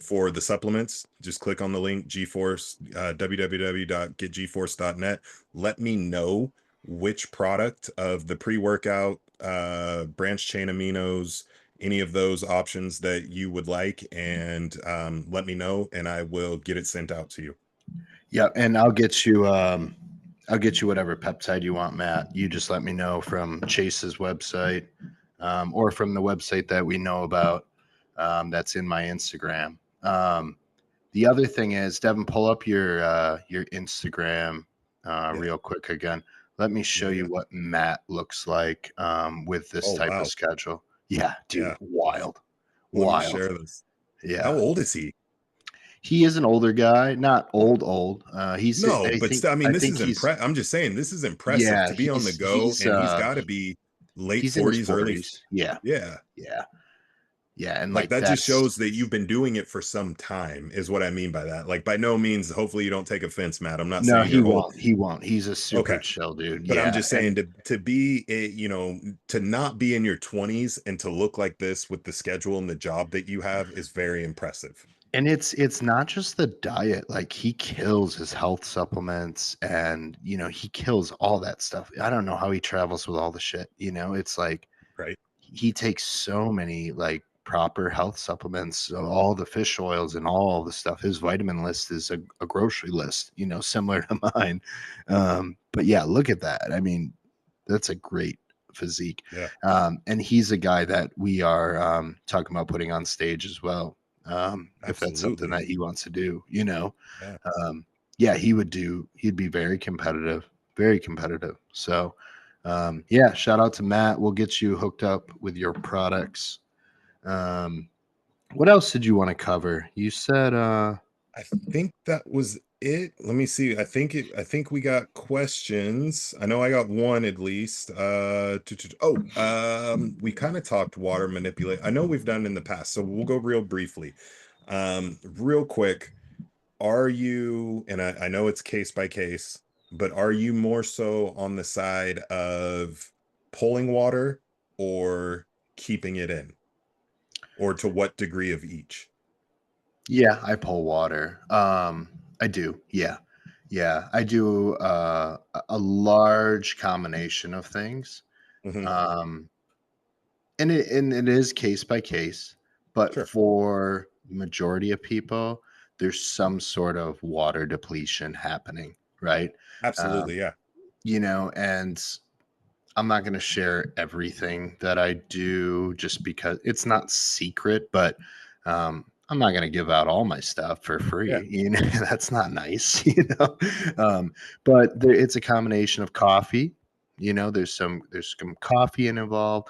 for the supplements. Just click on the link, GeForce, www.getgeforce.net. Let me know which product of the pre-workout, branch chain aminos, any of those options that you would like, and let me know and I will get it sent out to you. yeah, and I'll get you whatever peptide you want, Matt. You just let me know from Chase's website, or from the website that we know about. That's in my Instagram. The other thing is, Devin, pull up your Instagram Yeah. real quick again. Let me show Yeah. you Yeah. what Matt looks like with this Oh type of wow. schedule. Yeah, dude, Yeah. wild, Let me wild. share this. How Yeah, old is he? he is an older guy, not old old. He's No, I but think still, I mean, I this think is he's impressive. I'm just saying, this is impressive yeah to be on the he's go, he's and he's got to be late he's in his 40s, early. 40s. Yeah, Yeah. yeah, yeah, and Like like that just that's shows that you've been doing it for some time, is what I mean by that. Like, by no means, hopefully, you don't take offense, Matt. I'm not no, saying he you're old. won't. He won't. He's a super Okay. chill dude. But I'm Yeah, just saying and to be to not be in your 20s and to look like this with the schedule and the job that you have is very impressive. it's not just the diet. Like he kills his health supplements, and he kills all that stuff. I don't know how he travels with all the shit. It's like Right. he takes so many like proper health supplements, so all the fish oils and all the stuff. His vitamin list is a grocery list, similar to mine. But yeah, look at that. I mean, that's a great physique. Yeah. And he's a guy that we are talking about putting on stage as well. If that's something Absolutely. that he wants to do, Yeah. yeah, he'd be very competitive, very competitive. So, yeah, shout out to Matt. We'll get you hooked up with your products. Um, what else did you want to cover? You said, I think that was it. Let me see. I think we got questions. I know I got one at least. We kind of talked water manipulate. I know we've done in the past, so we'll go real briefly. Real quick, are you, and I know it's case by case, but are you more so on the side of pulling water or keeping it in? Or to what degree of each? yeah, I pull water. I do. Yeah. Yeah, I do a large combination of things. Hmm. Um, and it is case by case, but Sure. for majority of people, there's some sort of water depletion happening, right? Absolutely. Um, Yeah. and I'm not going to share everything that I do just because it's not secret, but I'm not gonna give out all my stuff for Yeah. free, you know, that's not nice, you know? But there it's a combination of coffee, you know, there's some coffee involved,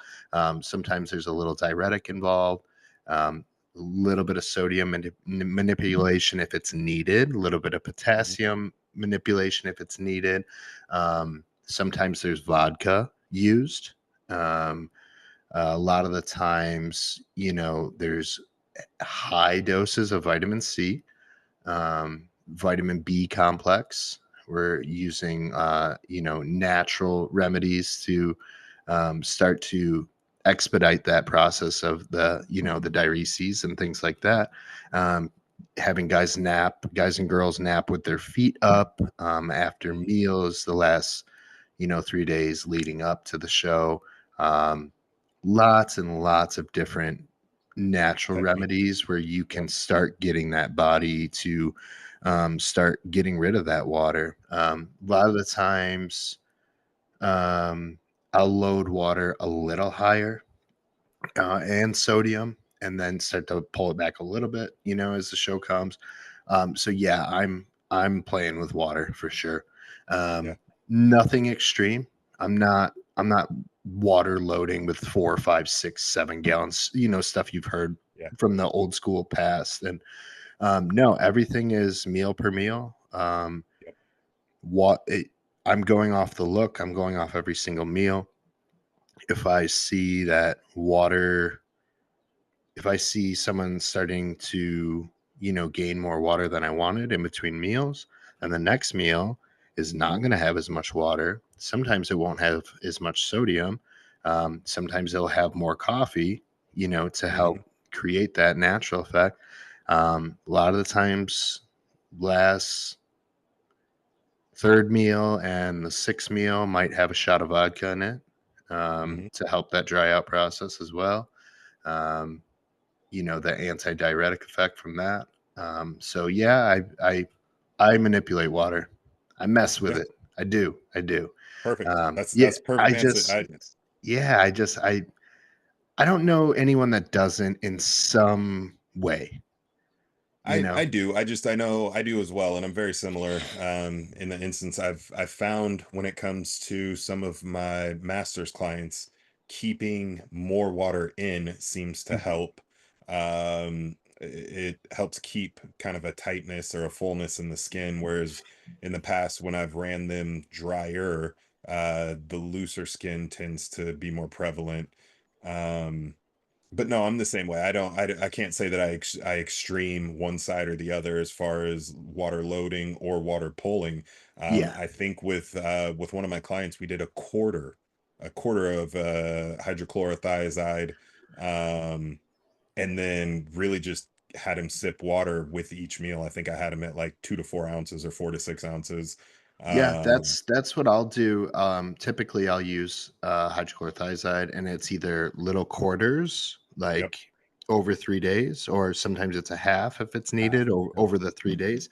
sometimes there's a little diuretic involved, a little bit of sodium manipulation if it's needed, a little bit of Mhm. potassium manipulation if it's needed, sometimes there's vodka used, um, a lot of the times, you know, there's high doses of vitamin C, vitamin B complex. We're using, you know, natural remedies to start to expedite that process of the, you know, the diureses and things like that. Um, Having guys and girls nap with their feet up after Mhm. meals the last, you know, 3 days leading up to the show. Um, Lots and lots of different natural Techniques. remedies where you Yep. can start getting that body to start getting rid of that water. A lot of the times, um, I'll load water a little higher and sodium, and then start to pull it back a little bit, you know, as the show comes. So yeah, I'm playing with water for sure. Yeah. Nothing extreme. I'm not water loading with 4, 5, 6, 7 gallons. You know, stuff you've heard Yeah. from the old school past. And no, everything is meal per meal. Yep. What it, I'm going off the look. I'm going off every single meal. If I see that water if I see someone starting to, you know, gain more water than I wanted in between meals, then the next meal is not going to have as much water. Sometimes it won't have as much sodium. Sometimes it'll have more coffee, you know, to help Mhm. create that natural effect. A lot of the times, last third meal and the sixth meal might have a shot of vodka in it Mhm. to help that dry out process as well. Um, you know, the anti-diuretic effect from that. So yeah, I manipulate water. I mess with Yeah. it. I do. Perfect. Yeah, That's perfect I answer. just yeah, I don't know anyone that doesn't in some way, you I know. do. I know I do as well, and I'm very similar. In the instance I've found when it comes to some of my master's clients, keeping more water in seems to Mhm. help. It helps keep kind of a tightness or a fullness in the skin, whereas in the past when I've ran them drier, the looser skin tends to be more prevalent. Um, but no, I'm the same way. I can't say that I extreme one side or the other as far as water loading or water pulling. Yeah. I think with one of my clients, we did a quarter of hydrochlorothiazide, um, and then really just had him sip water with each meal. I think I had him at like 2 to 4 ounces or 4 to 6 ounces. Yeah, Um, that's what I'll do. Typically, I'll use hydrochlorothiazide, and it's either little quarters, yep, like over 3 days, or sometimes it's a half if it's half. needed, or Yep, over the 3 days.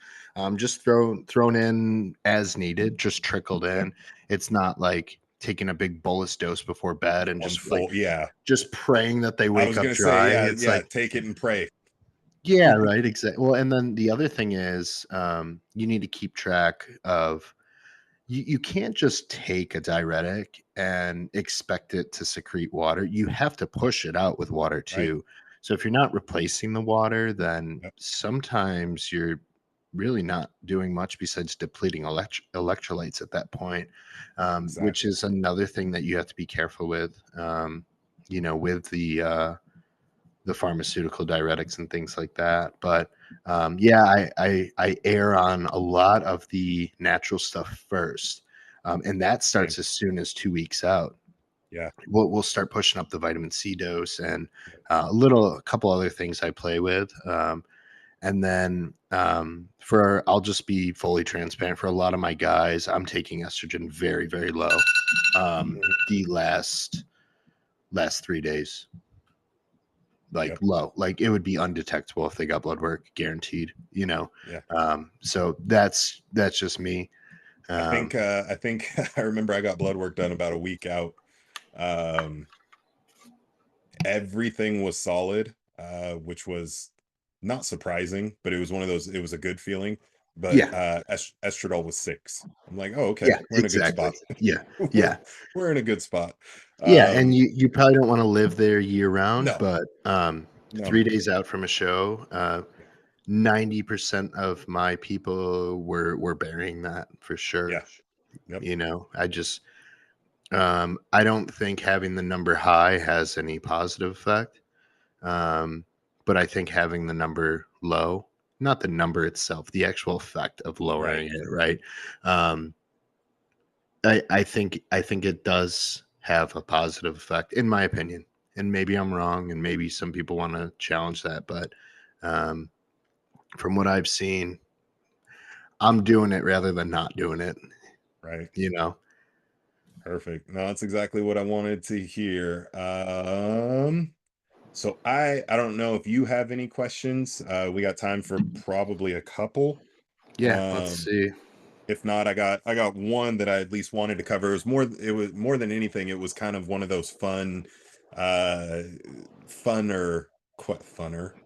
Just thrown in as needed, just trickled yep. in. It's not like taking a big bolus dose before bed and One just like full, yeah. just praying that they I wake was up gonna say, dry. yeah, It's yeah. like Take it and pray. yeah, right, exactly. Well, and then the other thing is, you need to keep track of you can't just take a diuretic and expect it to secrete water. You have to push it out with water Right. too. So if you're not replacing the water, then Yep. sometimes you're really not doing much besides depleting electrolytes at that point, which Exactly. is another thing that you have to be careful with. You know, with the pharmaceutical diuretics and things like that. But yeah, I err on a lot of the natural stuff first, and that Same. starts as soon as 2 weeks out. Yeah. We'll start pushing up the vitamin C dose and Yep. a couple other things I play with. And then for I'll just be fully transparent for a lot of my guys, I'm taking estrogen very, very low. Mhm. The last 3 days, like Yep. low, like it would be undetectable if they got blood work, guaranteed, you know. Yeah. So that's just me. um I think I remember I got blood work done about a week out. Um, Everything was solid, which was not surprising, but it was one of those, it was a good feeling. But Yeah. estradiol was 6. I'm like, oh, okay, Yeah, we're in a good exactly. spot. Yeah. we're Yeah. we're in a good spot. Yeah, and Um, you probably don't wanna live there year round, no, but, no, 3 days out from a show, 90% of my people were burying that for sure, yeah, yep, you know? I don't think having the number high has any positive effect, um, but I think having the number low, not the number itself, the actual effect of right, lowering it, right? Um, I think it does have a positive effect, in my opinion, and maybe I'm wrong, and maybe some people wanna challenge that, but, um, from what I've seen, I'm doing it rather than not doing it, right. you know? Perfect. No, that's exactly what I wanted to hear. So I don't know if you have any questions. We got time for probably a couple. Yeah, let's Um, see. if not, I got one that I at least wanted to cover. It was more than anything, it was kind of one of those uh funner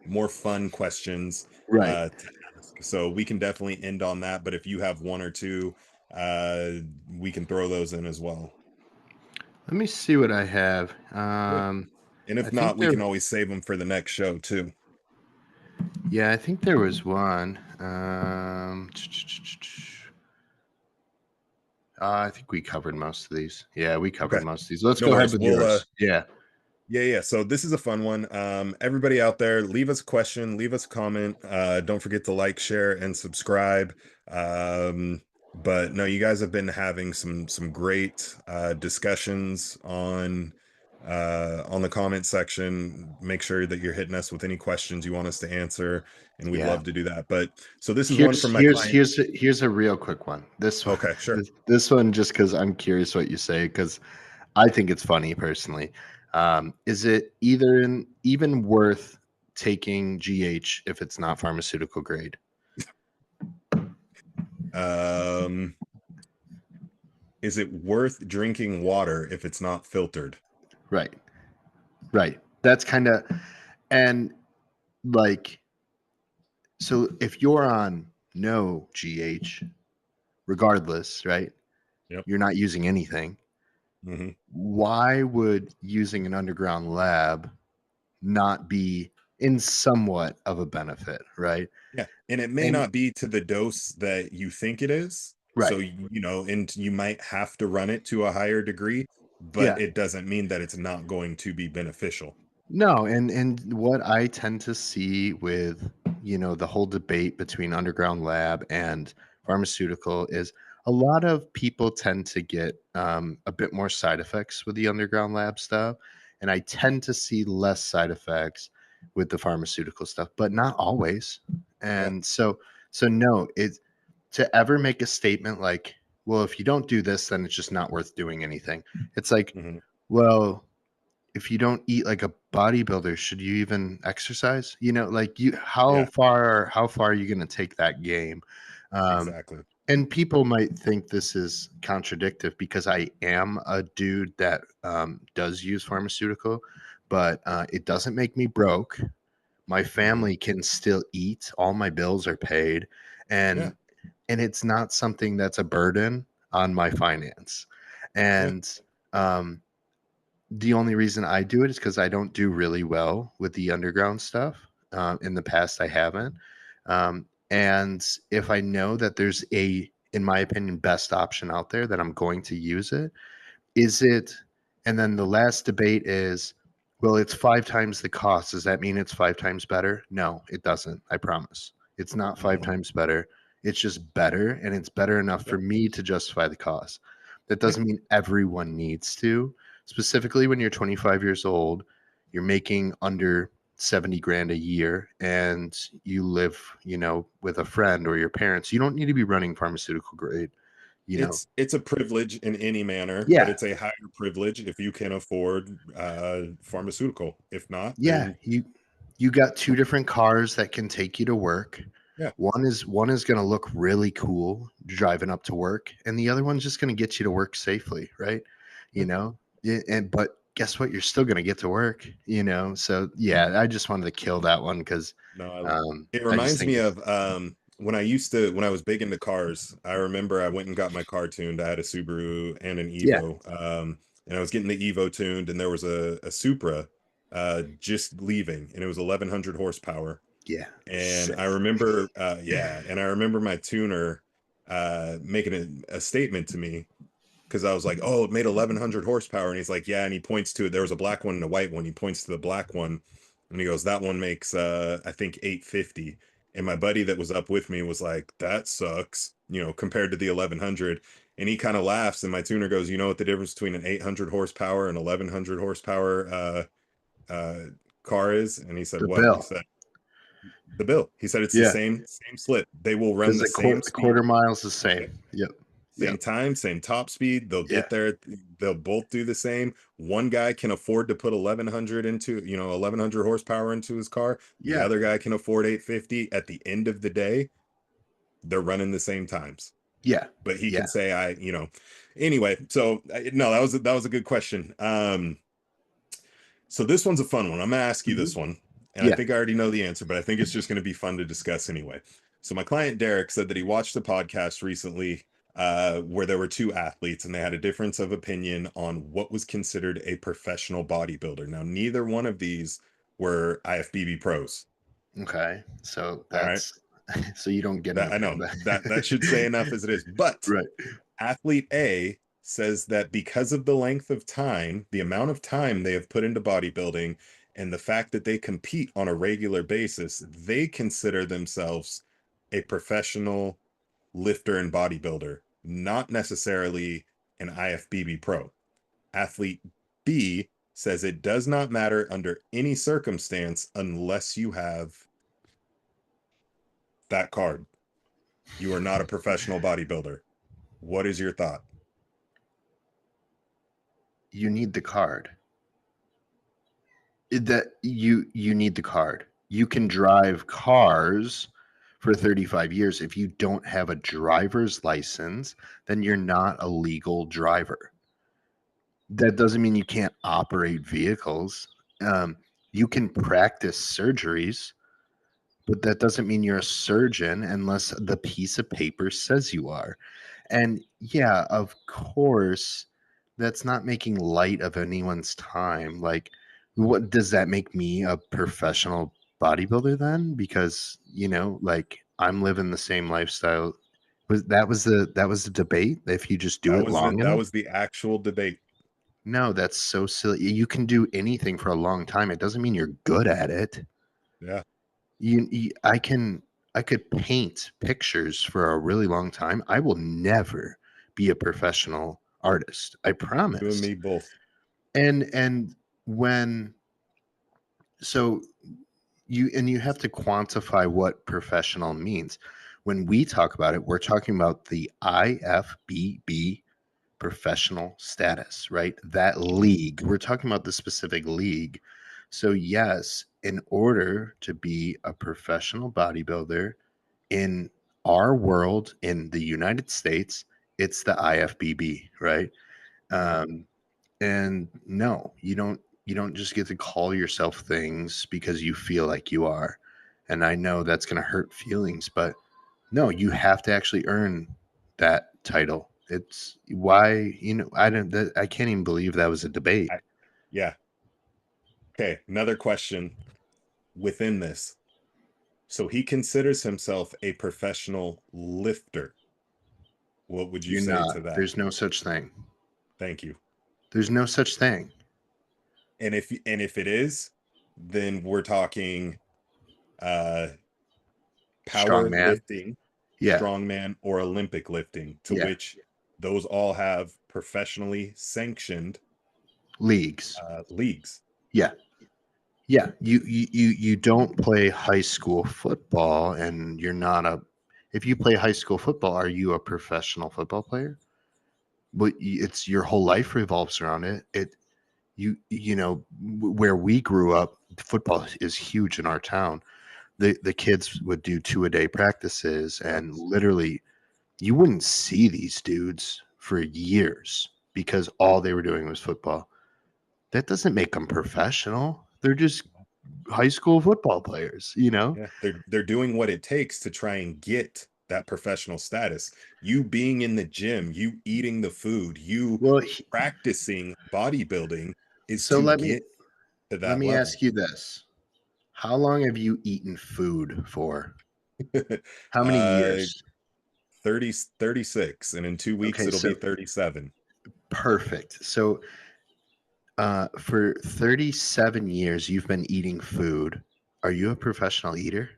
more fun questions Right. to ask. So we can definitely end on that, but if you have one or two, uh we can throw those in as well. Let me see what I have. Yeah. And I if not, think we there can always save them for the next show too. yeah, I think there was one. I think we covered most of these. Yeah, we covered Okay. most of these. Let's No go ahead worries. with We'll yours. Yeah. yeah. So this is a fun one. Everybody out there, leave us a question, leave us a comment. Don't forget to like, share, and subscribe. But no, you guys have been having some great discussions on the comment section. Make sure that you're hitting us with any questions you want us to answer, and we'd Yeah. love to do that. But so this is one Here's from my here's client. here's here's a real quick one. This one, Okay, sure. this one, just because I'm curious what you say, because I think it's funny personally. Is it even worth taking GH if it's not pharmaceutical grade? Um, is it worth drinking water if it's not filtered? Right. Right. That's kind of, and like, so if you're on no GH, regardless, right? Yep. You're not using anything. Hmm. Why would using an underground lab not be in somewhat of a benefit, right? Yeah, and it may And not be to the dose that you think it is. So right. and you might have to run it to a higher degree, but Yeah. it doesn't mean that it's not going to be beneficial. No, and what I tend to see with, the whole debate between underground lab and pharmaceutical is a lot of people tend to get a bit more side effects with the underground lab stuff, and I tend to see less side effects with the pharmaceutical stuff, but not always. Yeah. And so no, it to ever make a statement like, well, if you don't do this, then it's just not worth doing anything. It's like, Hmm. well, if you don't eat like a bodybuilder, should you even exercise? Like you Yeah, how far are you going to take that game? Um, exactly. and people might think this is contradictive because I am a dude that does use pharmaceutical, but it doesn't make me broke. My Hmm. family can still eat. All my bills are paid, Yeah, and it's not something that's a burden on my finance. yeah, And um, the only reason I do it is because I don't do really well with the underground stuff. In the past, I haven't. And if I know that there's in my opinion, best option out there, that I'm going to use it. Is it? And then the last debate is, well, it's 5 times the cost. Does that mean it's 5 times better? No, it doesn't. I promise. It's not five hmm, times better. It's just better, and it's better enough yeah, for me to justify the cost. That yeah, doesn't mean everyone needs to. Specifically, when you're 25 years old, you're making under 70 grand a year, and you live, with a friend or your parents. You don't need to be running pharmaceutical grade. You know, it's a privilege in any manner, but yeah, it's a higher privilege if you can afford pharmaceutical. If not, yeah. then You got two different cars that can take you to work. yeah, One is going to look really cool driving up to work, and the other one's just going to get you to work safely, right? yeah, And but guess what? You're still going to get to work, you know? So yeah, I just wanted to kill that one because No, it I just reminds think me it's, of when I was big into cars. I remember I went and got my car tuned. I had a Subaru and an yeah, Evo, and I was getting the Evo tuned, and there was a Supra just leaving, and it was 1100 horsepower. yeah, And sick. I remember, yeah, and I remember my tuner making a statement to me because I was like, "Oh, it made 1100 horsepower," and he's like, "Yeah," and he points to it. There was a black one and a white one. He points to the black one, and he goes, "That one makes, I think 850." And my buddy that was up with me was like, "That sucks," compared to the 1100. And he kind of laughs, and my tuner goes, "You know what the difference between an 800 horsepower and 1100 horsepower uh, car is?" And he said, The "What?" He bill. said, "The bill." He said, "It's the Yeah. same slip. They will run Because the the same speed." quarter mile's the Yep. same. Yep. Same Yep. time, same top speed. They'll Yeah. get there. They'll both do the same. One guy can afford to put 1100 horsepower into his car. The Yeah. other guy can afford 850. At the end of the day, they're running the same times. Yeah. But he Yeah. could say, anyway. So no, that was a good question. So this one's a fun one. I'm gonna ask you Mhm. this one, and I Yeah. think I already know the answer, but I think it's just gonna be fun to discuss anyway. So my client Derek said that he watched a podcast recently where there were two athletes and they had a difference of opinion on what was considered a professional bodybuilder. Now, neither one of these were IFBB pros. Okay. So All right, that's so you don't get an that I know opinion. that should say enough as it is, but Right. athlete A says that because of the length of time, the amount of time they have put into bodybuilding, and the fact that they compete on a regular basis, they consider themselves a professional lifter and bodybuilder, not necessarily an IFBB pro. Athlete B says it does not matter under any circumstance unless you have that card. You are not a professional bodybuilder. What is your thought? You need the card. That you need the card. You can drive cars for 35 years. If you don't have a driver's license, then you're not a legal driver. That doesn't mean you can't operate vehicles. You can practice surgeries, but that doesn't mean you're a surgeon unless the piece of paper says you are. And yeah, of course, that's not making light of anyone's time. Like, what does that make me a professional bodybuilder then? Because, like I'm living the same lifestyle. That was the debate. If you just do That it was the long that enough. was the actual debate. No, that's so silly. You can do anything for a long time. It doesn't mean you're good at it. Yeah, I could paint pictures for a really long time. I will never be a professional artist. I you and promise. me both. And when so you have to quantify what professional means. When we talk about it, we're talking about the IFBB professional status, right? That league. We're talking about the specific league. So, yes, in order to be a professional bodybuilder in our world, in the United States, it's the IFBB, right? Right. Um, and no, you don't just get to call yourself things because you feel like you are. And I know that's going to hurt feelings, but no, you have to actually earn that title. It's why, I can't even believe that was a debate. I, yeah. Okay. Another question within this. So he considers himself a professional lifter. What would you You're say not. to that? There's no such thing. Thank you. There's no such thing. And if it is, then we're talking uh Strong power man. lifting, Yeah. strongman, or Olympic lifting, to Yeah. which those all have professionally sanctioned Leagues. leagues. Yeah. Yeah. You don't play high school football and you're not a if you play high school football, are you a professional football player? But it's your whole life revolves around it. Where we grew up, football is huge in our town. The kids would do 2-a-day practices, Yep. and literally you wouldn't see these dudes for years because all they were doing was football. that doesn't make them professional. They're just high school football players, you know? Yeah, they're doing what it takes to try and get that professional status. You being in the gym, you eating the food, you Well, practicing bodybuilding is so to get to let that me level. ask you this. How long have you eaten food for? How many uh years? 30 36, and in 2 weeks Okay, it'll be so 37. perfect. So for 37 years, you've been eating food. Are you a professional eater?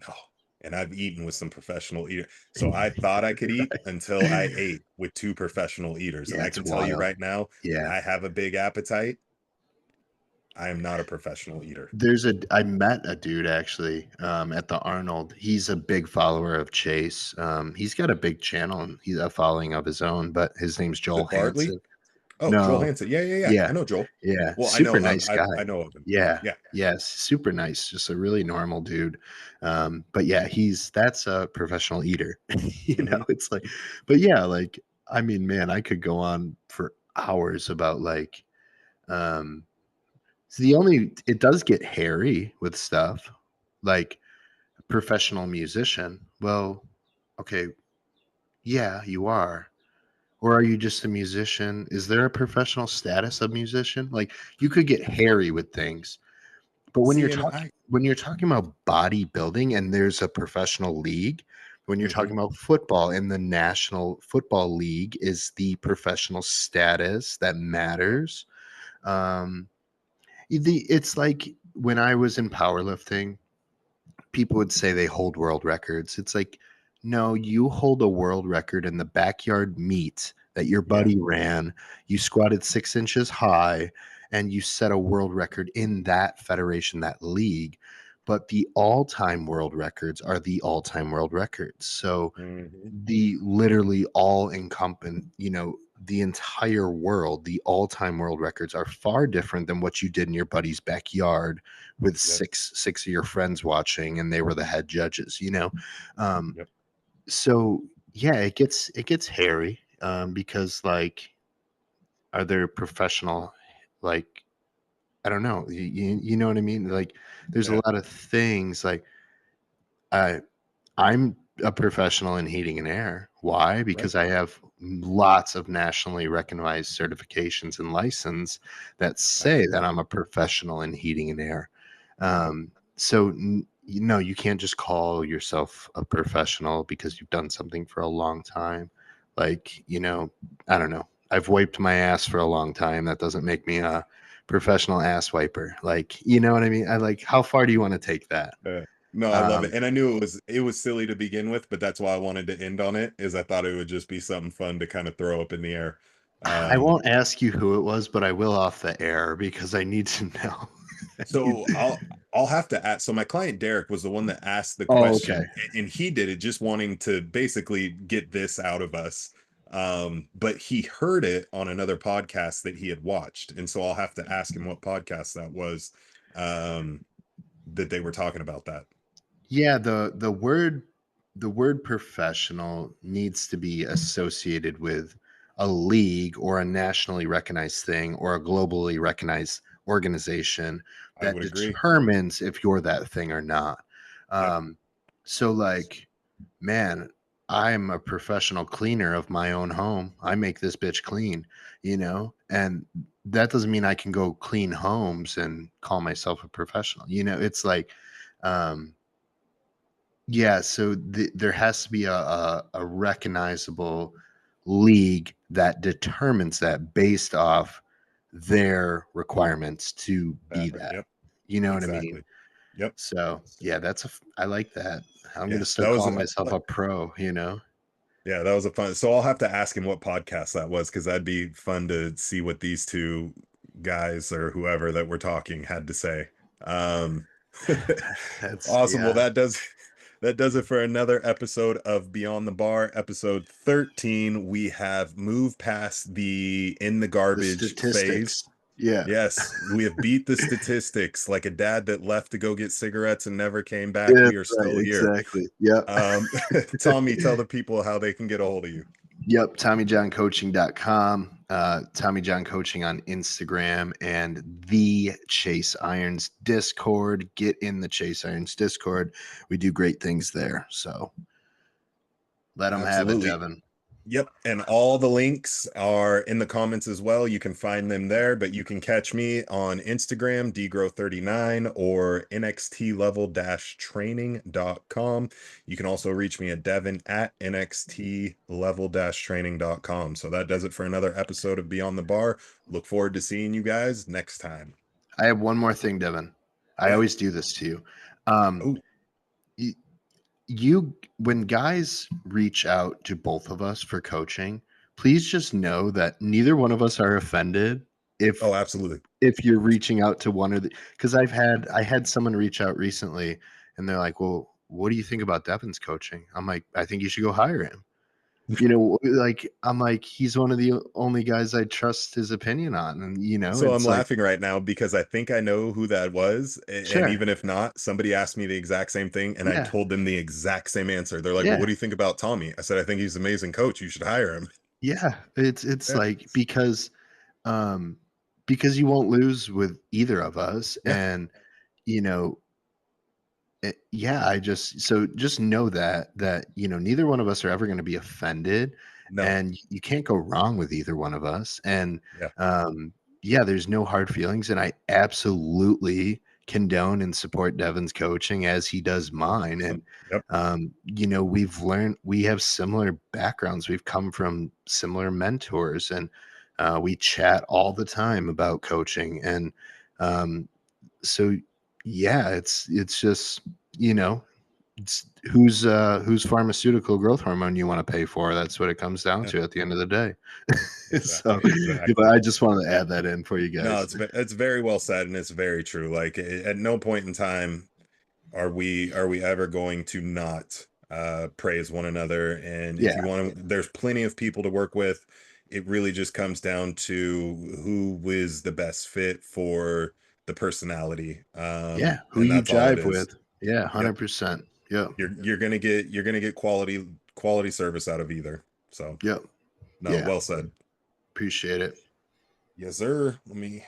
No. And I've eaten with some professional eaters. So I thought I could eat until I Right. ate with two professional eaters. And Yeah, I it's can tell you wild. right now, Yeah. I have a big appetite. I am not a professional eater. I met a dude actually at the Arnold. He's a big follower of Chase. He's got a big channel and he's a following of his own, but his name's Is Joel it Bartley? Hansen. Oh, Joel No, Hansen. Yeah, yeah, yeah. yeah, I know Joel. yeah, Well, I know super nice I guy. know of him. Yeah, Yeah. yes, super nice. Just a really normal dude. But yeah, that's a professional eater. Hmm. It's like, but yeah, like I mean, man, I could go on for hours about like um so it does get hairy with stuff like professional musician. Well, okay, yeah, you are. Or are you just a musician? Is there a professional status of musician? Like you could get hairy with things. But See, and I when you're talking about bodybuilding and there's a professional league, when you're hmm talking about football and the National Football League is the professional status that yep. matters. Um, it's like when I was in powerlifting, people would say they hold world records. It's like, no, you hold a world record in the backyard meet that your Yeah. buddy ran. You squatted 6 inches high and you set a world record in that federation, that league. But the all time world records are the all time world records. So Hmm. the literally all encompass, the entire world, the all-time world records are far different than what you did in your buddy's backyard with Yes. six of your friends watching and they were the head judges. Um, Yep. so yeah, it gets hairy because like are there professional like I don't know, you know what I mean? Like there's a Yeah. lot of things like I I'm a professional in heating and air. Why? Right. Because I have lots of nationally recognized certifications and license that say that Absolutely. I'm a professional in heating and air. Yep. So you can't just call yourself a professional because you've done something for a long time. Like, I don't know. I've wiped my ass for a long time. That doesn't make me a professional ass wiper. Like, you know what I mean? I like, how far do you want to take that? No, I love it. Um, And I knew it was silly to begin with, but that's why I wanted to end on it, is I thought it would just be something fun to kind of throw up in the air. I Um, won't ask you who it was, but I will off the air because I need to know. I need- so I'll have to ask. So my client Derek was the one that asked the Oh, okay. question, and he did it just wanting to basically get this out of us. But he heard it on another podcast that he had watched, and so I'll have to ask him what podcast that was, um, that they were talking about that. Yeah, the word professional needs to be associated with a league or a nationally recognized thing or a globally recognized organization I that would agree. determines if you're that thing or not. Yep. So like, man, I'm a professional cleaner of my own home. I make this bitch clean, and that doesn't mean I can go clean homes and call myself a professional. It's like, um, yeah, so there has to be a recognizable league that determines that based off their requirements to be That, that. yep. You know what I mean? Exactly. Yep. So yeah, I like that. I'm Yeah. gonna start That was calling myself a pro. yeah, that was a fun. So I'll have to ask him what podcast that was, because that'd be fun to see what these two guys or whoever that we're talking had to say. Um, That's awesome. Well, yeah. that does it for another episode of Beyond the Bar, episode 13. We have moved past the in the The garbage phase. statistics. Yeah. Yes, we have beat the statistics like a dad that left to go get cigarettes and never came back. Yeah, We are right, still here. exactly. Yep. Um, Tommy, tell the people how they can get a hold of you. Yep, TommyJohnCoaching.com, Tommy John Coaching on Instagram, and the Chase Irons Discord. Get in the Chase Irons Discord. We do great things there. So let them have it, Absolutely. Devon. Yep. And all the links are in the comments as well. You can find them there, but you can catch me on Instagram, dgrow39 or nxtlevel-training.com. You can also reach me at Devon at nxtlevel-training.com. So that does it for another episode of Beyond the Bar. Look forward to seeing you guys next time. I have one more thing, Devon. I Yeah. always do this to you. Um, Oh, you when guys reach out to both of us for coaching, please just know that neither one of us are offended oh, if absolutely. you're reaching out to one of the, because I had someone reach out recently and they're like, well, what do you think about Devon's coaching? I'm like, I think you should go hire him. Like I'm like, he's one of the only guys I trust his opinion on. And So I'm it's like, laughing right now because I think I know who that was. And sure. even if not, somebody asked me the exact same thing and I Yeah. told them the exact same answer. They're like, well, what Yeah. do you think about Tommy? I said, I think he's an amazing coach. You should hire him. Yeah. It's Yeah. like um because you won't lose with either of us. Yeah. And you know, yeah, just know that neither one of us are ever going to be offended, No. and you can't go wrong with either one of us. And Yeah. yeah, there's no hard feelings, and I absolutely condone and support Devon's coaching as he does mine. 100%. And Yep. we have similar backgrounds. We've come from similar mentors, and we chat all the time about coaching. And so yeah, it's just you know it's whose pharmaceutical growth hormone you want to pay for. That's what it comes down Yeah. to at the end of the day. So Exactly. I just wanted to add that in for you No, guys. it's very well said and it's very true. Like at no point in time are we ever going to not praise one another? And if Yeah, you want to, there's plenty of people to work with. It really just comes down to who is the best fit for the personality. yeah, who And you that's all it jive is. with. Yeah, Yep. 100%. Yep, You're gonna get quality service out of either. So yep. no, Yeah, well said. appreciate it. Yes, sir. Let me